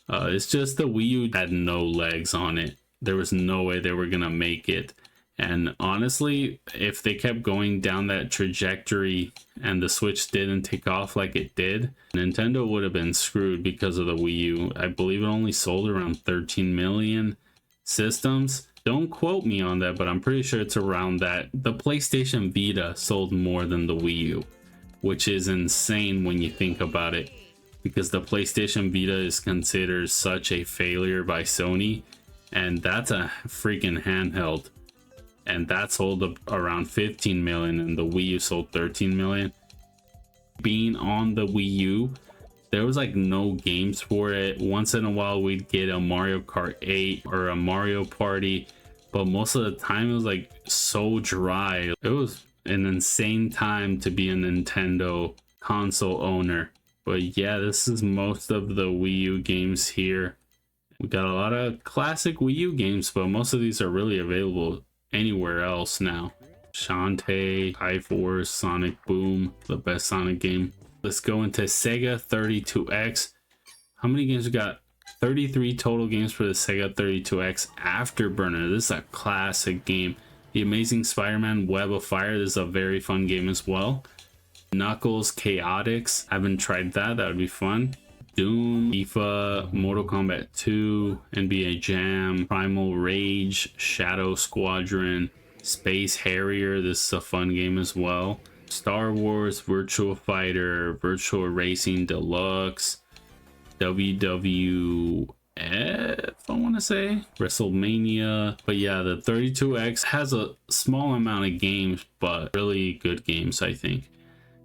It's just the Wii U had no legs on it. There was no way they were gonna make it. And honestly, if they kept going down that trajectory and the Switch didn't take off like it did, Nintendo would have been screwed because of the Wii U. I believe it only sold around 13 million systems. Don't quote me on that, but I'm pretty sure it's around that. The PlayStation Vita sold more than the Wii U, which is insane when you think about it, because the PlayStation Vita is considered such a failure by Sony, and that's a freaking handheld, and that sold around 15 million and the Wii U sold 13 million. Being on the Wii U, there was like no games for it. Once in a while we'd get a Mario Kart 8 or a Mario Party, but most of the time it was like so dry. It was an insane time to be a Nintendo console owner. But yeah, this is most of the Wii U games here. We got a lot of classic Wii U games, but most of these are really available anywhere else now. Shantae, High Force, Sonic Boom, the best Sonic game. Let's go into Sega 32X. How many games we got? 33 total games for the Sega 32X Afterburner. This is a classic game. The Amazing Spider-Man Web of Fire. This is a very fun game as well. Knuckles Chaotix. I haven't tried that. That would be fun. Doom, FIFA, Mortal Kombat 2, NBA Jam, Primal Rage, Shadow Squadron, Space Harrier. This is a fun game as well. Star Wars, Virtua Fighter, Virtua Racing Deluxe, WWF, I want to say, WrestleMania. But yeah, the 32X has a small amount of games, but really good games, I think.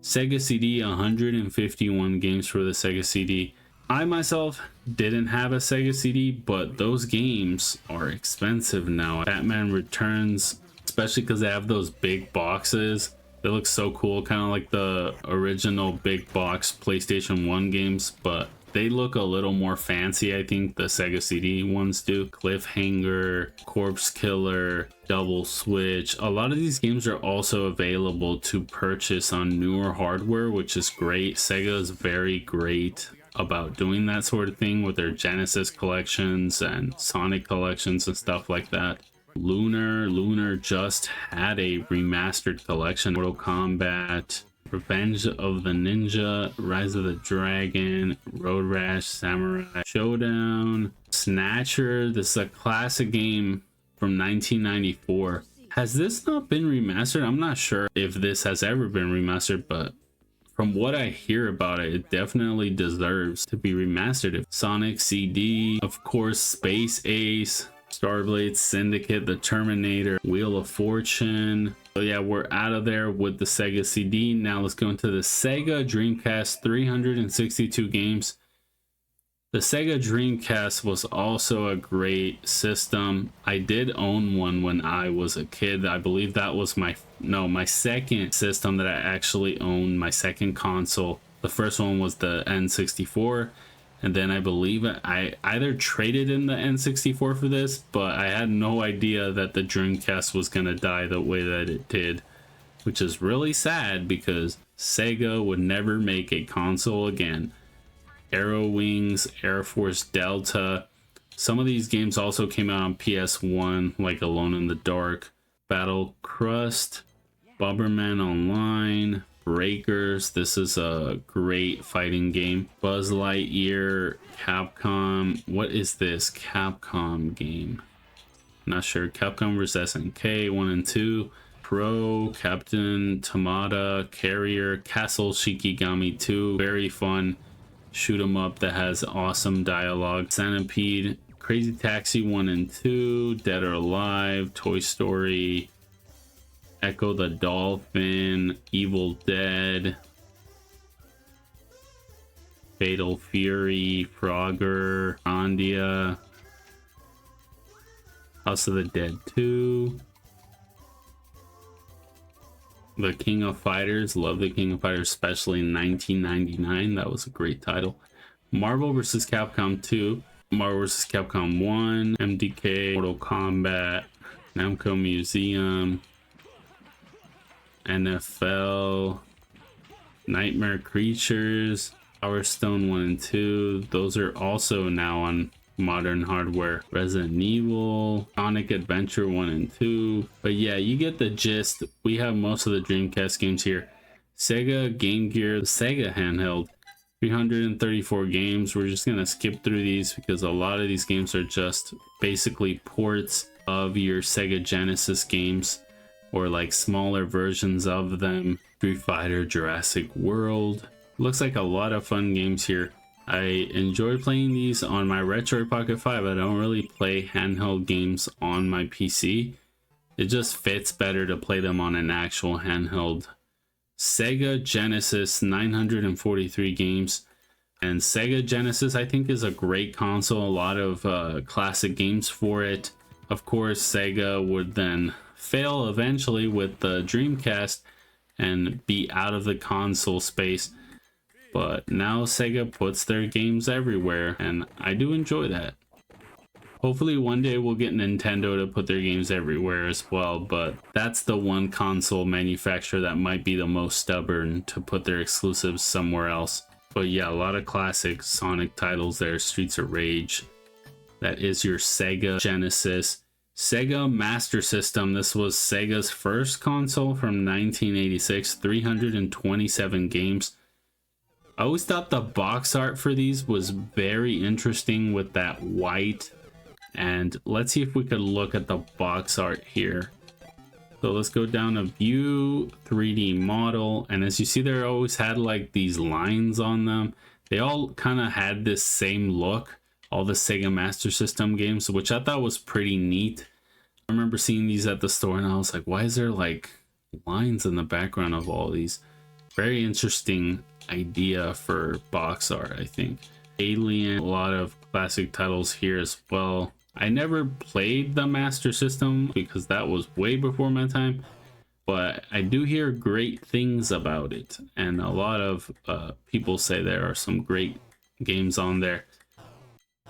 Sega CD, 151 games for the Sega CD. I myself didn't have a Sega CD, but those games are expensive now. Batman Returns, especially because they have those big boxes. They look so cool, kind of like the original big box PlayStation 1 games, but they look a little more fancy. I think the Sega CD ones do. Cliffhanger, Corpse Killer, Double Switch. A lot of these games are also available to purchase on newer hardware, which is great. Sega is very great about doing that sort of thing with their Genesis collections and Sonic collections and stuff like that. Lunar just had a remastered collection. Mortal Kombat, Revenge of the Ninja, Rise of the Dragon, Road Rash, Samurai Showdown, Snatcher. This is a classic game from 1994. Has this not been remastered? I'm not sure if this has ever been remastered, but from what I hear about it, it definitely deserves to be remastered. Sonic CD, of course, Space Ace, Starblade Syndicate, The Terminator, Wheel of Fortune. So yeah, we're out of there with the Sega CD. Now let's go into the Sega Dreamcast, 362 games. The Sega Dreamcast was also a great system. I did own one when I was a kid. I believe that was my second system that I actually owned, my second console. The first one was the N64. And then I believe I either traded in the N64 for this, but I had no idea that the Dreamcast was going to die the way that it did, which is really sad because Sega would never make a console again. Arrow Wings, Air Force Delta. Some of these games also came out on PS1, like Alone in the Dark, Battle Crust, Bomberman Online, Breakers. This is a great fighting game. Buzz Lightyear, Capcom. What is this Capcom game? Not sure. Capcom vs SNK 1 and 2. Pro, Captain Tamada, Carrier, Castle Shikigami 2. Very fun shoot 'em up that has awesome dialogue. Centipede, Crazy Taxi 1 and 2, Dead or Alive, Toy Story, Echo the Dolphin, Evil Dead, Fatal Fury, Frogger, Grandia, House of the Dead 2, The King of Fighters. Love The King of Fighters, especially in 1999. That was a great title. Marvel vs. Capcom 2, Marvel vs. Capcom 1, MDK, Mortal Kombat, Namco Museum, NFL, Nightmare Creatures, Power Stone 1 and 2. Those are also now on modern hardware. Resident Evil, Sonic Adventure 1 and 2. But yeah, you get the gist. We have most of the Dreamcast games here. Sega Game Gear, the Sega handheld, 334 games. We're just gonna skip through these because a lot of these games are just basically ports of your Sega Genesis games, or like smaller versions of them. Street Fighter, Jurassic World. Looks like a lot of fun games here. I enjoy playing these on my Retroid Pocket 5. I don't really play handheld games on my PC. It just fits better to play them on an actual handheld. Sega Genesis, 943 games. And Sega Genesis, I think, is a great console. A lot of classic games for it. Of course, Sega would then fail eventually with the Dreamcast and be out of the console space. But now Sega puts their games everywhere, and I do enjoy that. Hopefully one day we'll get Nintendo to put their games everywhere as well, but that's the one console manufacturer that might be the most stubborn to put their exclusives somewhere else. But yeah, a lot of classic Sonic titles there. Streets of Rage. That is your Sega Genesis. Sega Master System. This was Sega's first console from 1986. 327 games. I always thought the box art for these was very interesting with that white. And let's see if we could look at the box art here. So let's go down to view 3D model. And as you see, they always had like these lines on them. They all kind of had this same look. All the Sega Master System games, which I thought was pretty neat. I remember seeing these at the store and I was like, why is there like lines in the background of all these? Very interesting idea for box art, I think. Alien, a lot of classic titles here as well. I never played the Master System because that was way before my time, but I do hear great things about it, and a lot of people say there are some great games on there.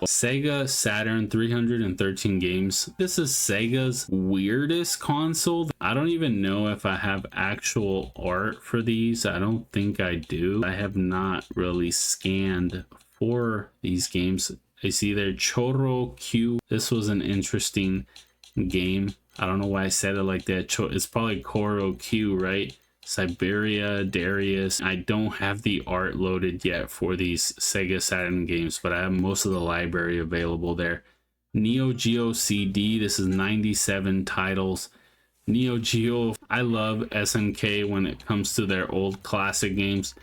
Sega Saturn, 313 games. This is Sega's weirdest console. I don't even know if I have actual art for these. I don't think I do. I have not really scanned for these games. I see there Choro Q. This was an interesting game. I don't know why I said it like that. It's probably Koro Q, right? Siberia, Darius. I don't have the art loaded yet for these Sega Saturn games, but I have most of the library available there. Neo Geo CD. This is 97 titles. Neo Geo. I love SNK when it comes to their old classic games.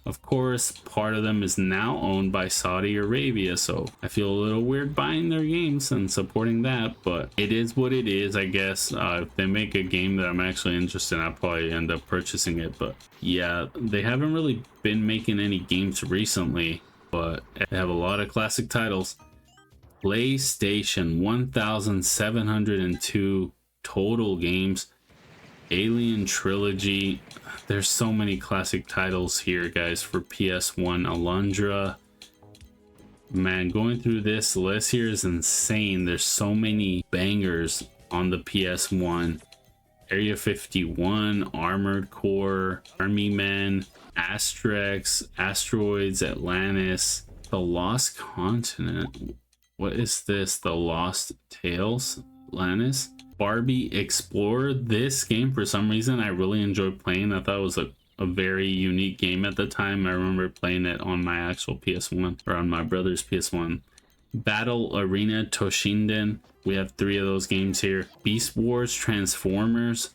Of course, part of them is now owned by Saudi Arabia, so I feel a little weird buying their games and supporting that, but it is what it is, I guess. If they make a game that I'm actually interested in, I'll probably end up purchasing it. But yeah, they haven't really been making any games recently, but they have a lot of classic titles. PlayStation, 1,702 total games. Alien Trilogy. There's so many classic titles here, guys, for PS1. Alundra. Man, going through this list here is insane. There's so many bangers on the PS1. Area 51, Armored Core, Army Men, Asterix, Asteroids, Atlantis, The Lost Continent. What is this? The Lost Tales? Atlantis? Barbie Explorer. This game, for some reason, I really enjoyed playing. I thought it was a a very unique game at the time. I remember playing it on my actual PS1 or on my brother's PS1. Battle Arena Toshinden. We have 3 of those games here. Beast Wars Transformers.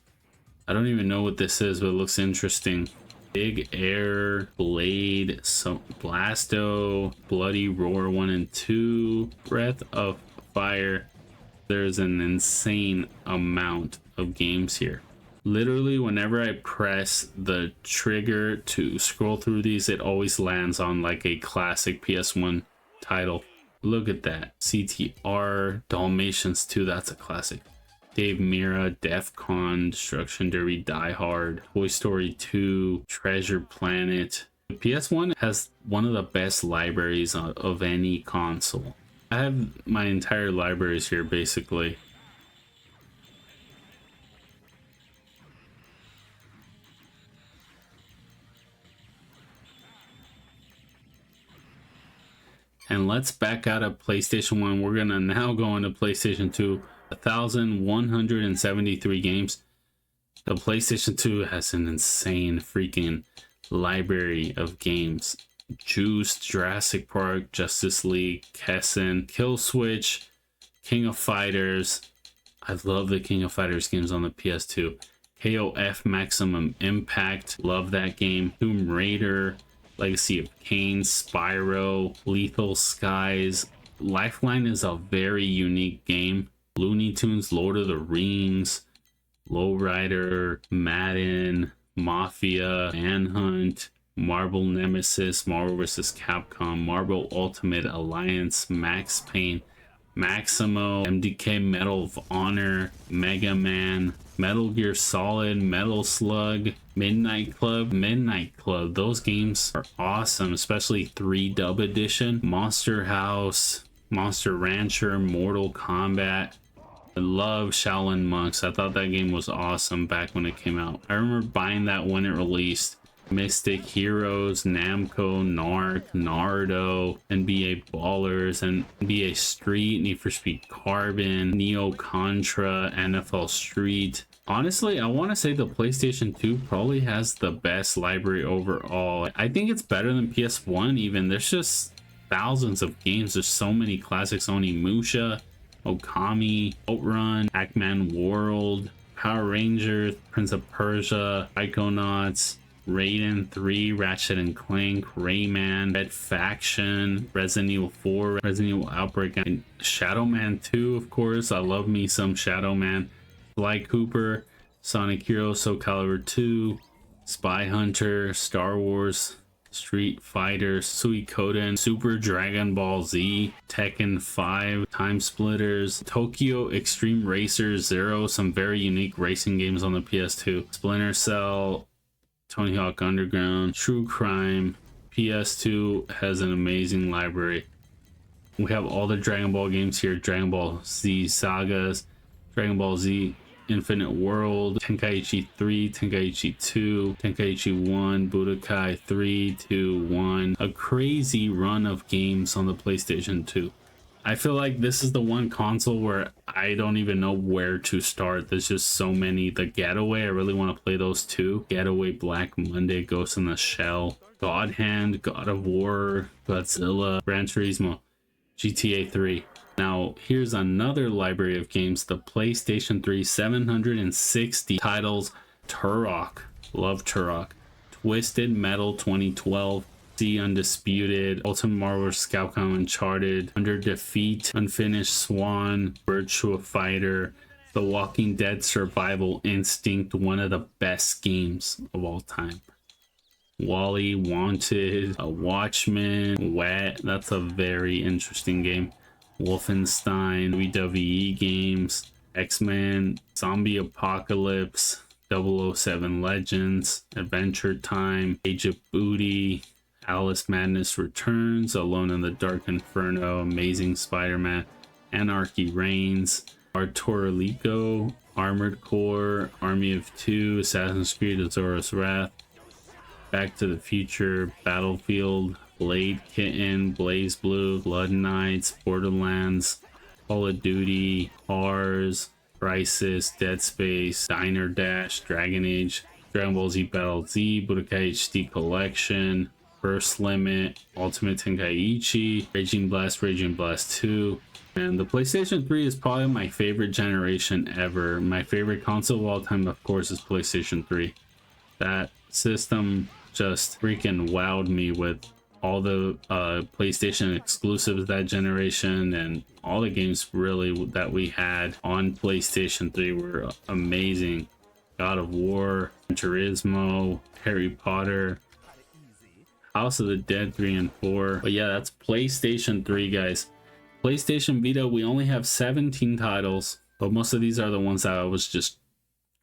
I don't even know what this is, but it looks interesting. Big Air, Blade, Blasto, Bloody Roar 1 and 2, Breath of Fire. There's an insane amount of games here. Literally, whenever I press the trigger to scroll through these, it always lands on like a classic PS1 title. Look at that. CTR, Dalmatians 2, that's a classic. Dave Mirra, Def Con, Destruction Derby, Die Hard, Toy Story 2, Treasure Planet. The PS1 has one of the best libraries of any console. I have my entire libraries here basically. And let's back out of PlayStation 1. We're gonna now go into PlayStation 2. 1,173 games. The PlayStation 2 has an insane freaking library of games. Juice, Jurassic Park, Justice League, Kessen, Kill Switch, King of Fighters. I love the King of Fighters games on the PS2. KOF Maximum Impact, love that game. Tomb Raider, Legacy of Kain, Spyro, Lethal Skies. Lifeline is a very unique game. Looney Tunes, Lord of the Rings, Lowrider, Madden, Mafia, Manhunt, Marvel Nemesis, Marvel vs. Capcom, Marvel Ultimate Alliance, Max Payne, Maximo, MDK, Medal of Honor, Mega Man, Metal Gear Solid, Metal Slug, Midnight Club. Those games are awesome, especially 3 Dub Edition, Monster House, Monster Rancher, Mortal Kombat. I love Shaolin Monks. I thought that game was awesome back when it came out. I remember buying that when it released. Mystic Heroes, Namco, Narc, Naruto, NBA Ballers, and NBA Street, Need for Speed Carbon, Neo Contra, NFL Street. Honestly, I want to say the PlayStation 2 probably has the best library overall. I think it's better than PS1 even. There's just thousands of games. There's so many classics. Onimusha, Okami, Outrun, Pac-Man World, Power Rangers, Prince of Persia, Psychonauts, Raiden 3, Ratchet and Clank, Rayman, Red Faction, Resident Evil 4, Resident Evil Outbreak, and Shadow Man 2, of course. I love me some Shadow Man. Sly Cooper, Sonic Heroes, Soul Calibur 2, Spy Hunter, Star Wars, Street Fighter, Suikoden, Super Dragon Ball Z, Tekken 5, Time Splitters, Tokyo Extreme Racer Zero, some very unique racing games on the PS2, Splinter Cell, Tony Hawk Underground, True Crime. PS2 has an amazing library. We have all the Dragon Ball games here, Dragon Ball Z Sagas, Dragon Ball Z Infinite World, Tenkaichi 3, Tenkaichi 2, Tenkaichi 1, Budokai 3, 2, 1. A crazy run of games on the PlayStation 2. I feel like this is the one console where I don't even know where to start. There's just so many. The Getaway, I really want to play those two. Getaway, Black Monday, Ghost in the Shell, God Hand, God of War, Godzilla, Gran Turismo, GTA 3. Now, here's another library of games. The PlayStation 3, 760 titles. Turok, love Turok. Twisted Metal 2012. The Undisputed, Ultimate Marvel vs. Capcom Uncharted, Under Defeat, Unfinished Swan, Virtua Fighter, The Walking Dead Survival Instinct, one of the best games of all time. Wally, Wanted, Watchmen, Wet, that's a very interesting game. Wolfenstein, WWE games, X-Men, Zombie Apocalypse, 007 Legends, Adventure Time, Age of Booty, Alice Madness Returns, Alone in the Dark Inferno, Amazing Spider-Man, Anarchy Reigns, Artorico, Armored Core, Army of Two, Assassin's Creed Azura's Wrath, Back to the Future, Battlefield, Blade Kitten, Blaze Blue, Blood Knights, Borderlands, Call of Duty, Cars, Crisis, Dead Space, Diner Dash, Dragon Age, Dragon Ball Z Battle Z, Budokai HD Collection, Burst Limit, Ultimate Tenkaichi, Raging Blast 2. And the PlayStation 3 is probably my favorite generation ever. My favorite console of all time, of course, is PlayStation 3. That system just freaking wowed me with all the PlayStation exclusives that generation, and all the games really that we had on PlayStation 3 were amazing. God of War, Turismo, Harry Potter, House of the Dead 3 and 4. But yeah, that's PlayStation 3, guys. PlayStation Vita, we only have 17 titles, but most of these are the ones that I was just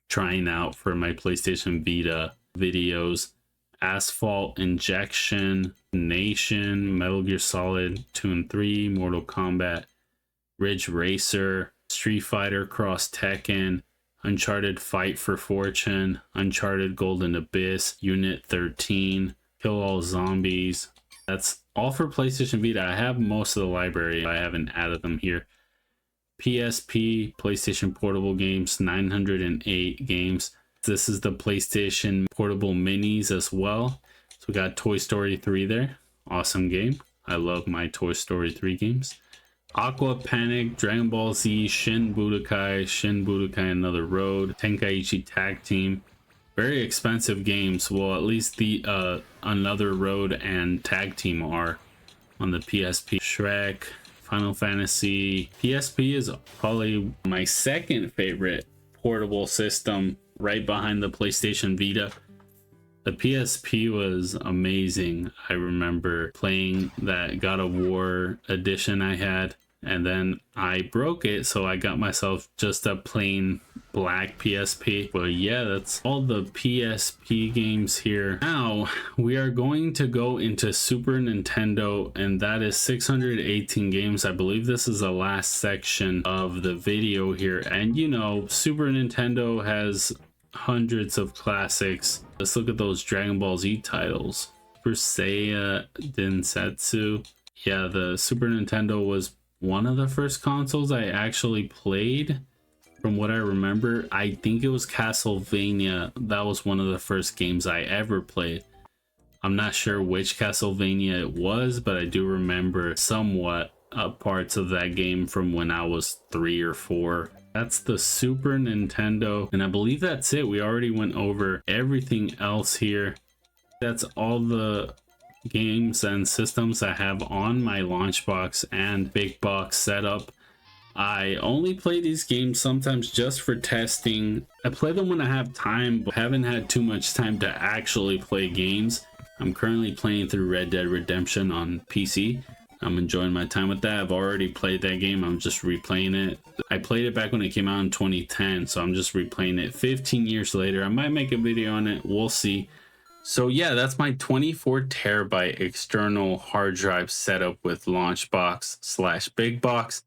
trying out for my PlayStation Vita videos. Asphalt Injection, Nation, Metal Gear Solid 2 and 3, Mortal Kombat, Ridge Racer, Street Fighter Cross Tekken, Uncharted Fight for Fortune, Uncharted Golden Abyss, Unit 13, Kill All Zombies. That's all for PlayStation Vita. I have most of the library. I haven't added them here. PSP, PlayStation Portable Games, 908 games. This is the PlayStation Portable Minis as well. So we got Toy Story 3 there. Awesome game. I love my Toy Story 3 games. Aqua Panic, Dragon Ball Z, Shin Budokai Another Road, Tenkaichi Tag Team. Very expensive games. Well, at least the Another Road and Tag Team are on the PSP. Shrek, Final Fantasy. PSP is probably my second favorite portable system, right behind the PlayStation Vita. The PSP was amazing. I remember playing that God of War edition I had, and then I broke it, so I got myself just a plain black PSP. But yeah, that's all the PSP games here. Now we are going to go into Super Nintendo, and that is 618 games. I believe this is the last section of the video here. And you know, Super Nintendo has hundreds of classics. Let's look at those Dragon Ball Z titles. Super Saiyan Densetsu. Yeah, the Super Nintendo was one of the first consoles I actually played. From what I remember, I think it was Castlevania. That was one of the first games I ever played. I'm not sure which Castlevania it was, but I do remember somewhat parts of that game from when I was 3 or 4. That's the Super Nintendo, and I believe that's it. We already went over everything else here. That's all the games and systems I have on my LaunchBox and Big Box setup. I only play these games sometimes just for testing. I play them when I have time, but haven't had too much time to actually play games. I'm currently playing through Red Dead Redemption on PC. I'm enjoying my time with that. I've already played that game. I'm just replaying it. I played it back when it came out in 2010, so I'm just replaying it 15 years later. I might make a video on it. We'll see. So yeah, that's my 24 terabyte external hard drive setup with LaunchBox / Big Box.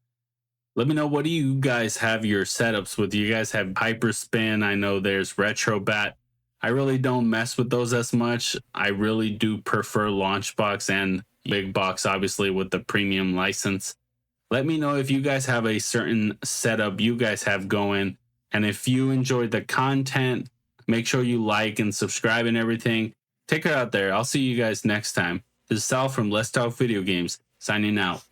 Let me know, what do you guys have your setups with? You guys have Hyperspin. I know there's RetroBat. I really don't mess with those as much. I really do prefer LaunchBox and Big Box, obviously, with the premium license. Let me know if you guys have a certain setup you guys have going. And if you enjoyed the content, make sure you like and subscribe and everything. Take care out there. I'll see you guys next time. This is Sal from Let's Talk Video Games, signing out.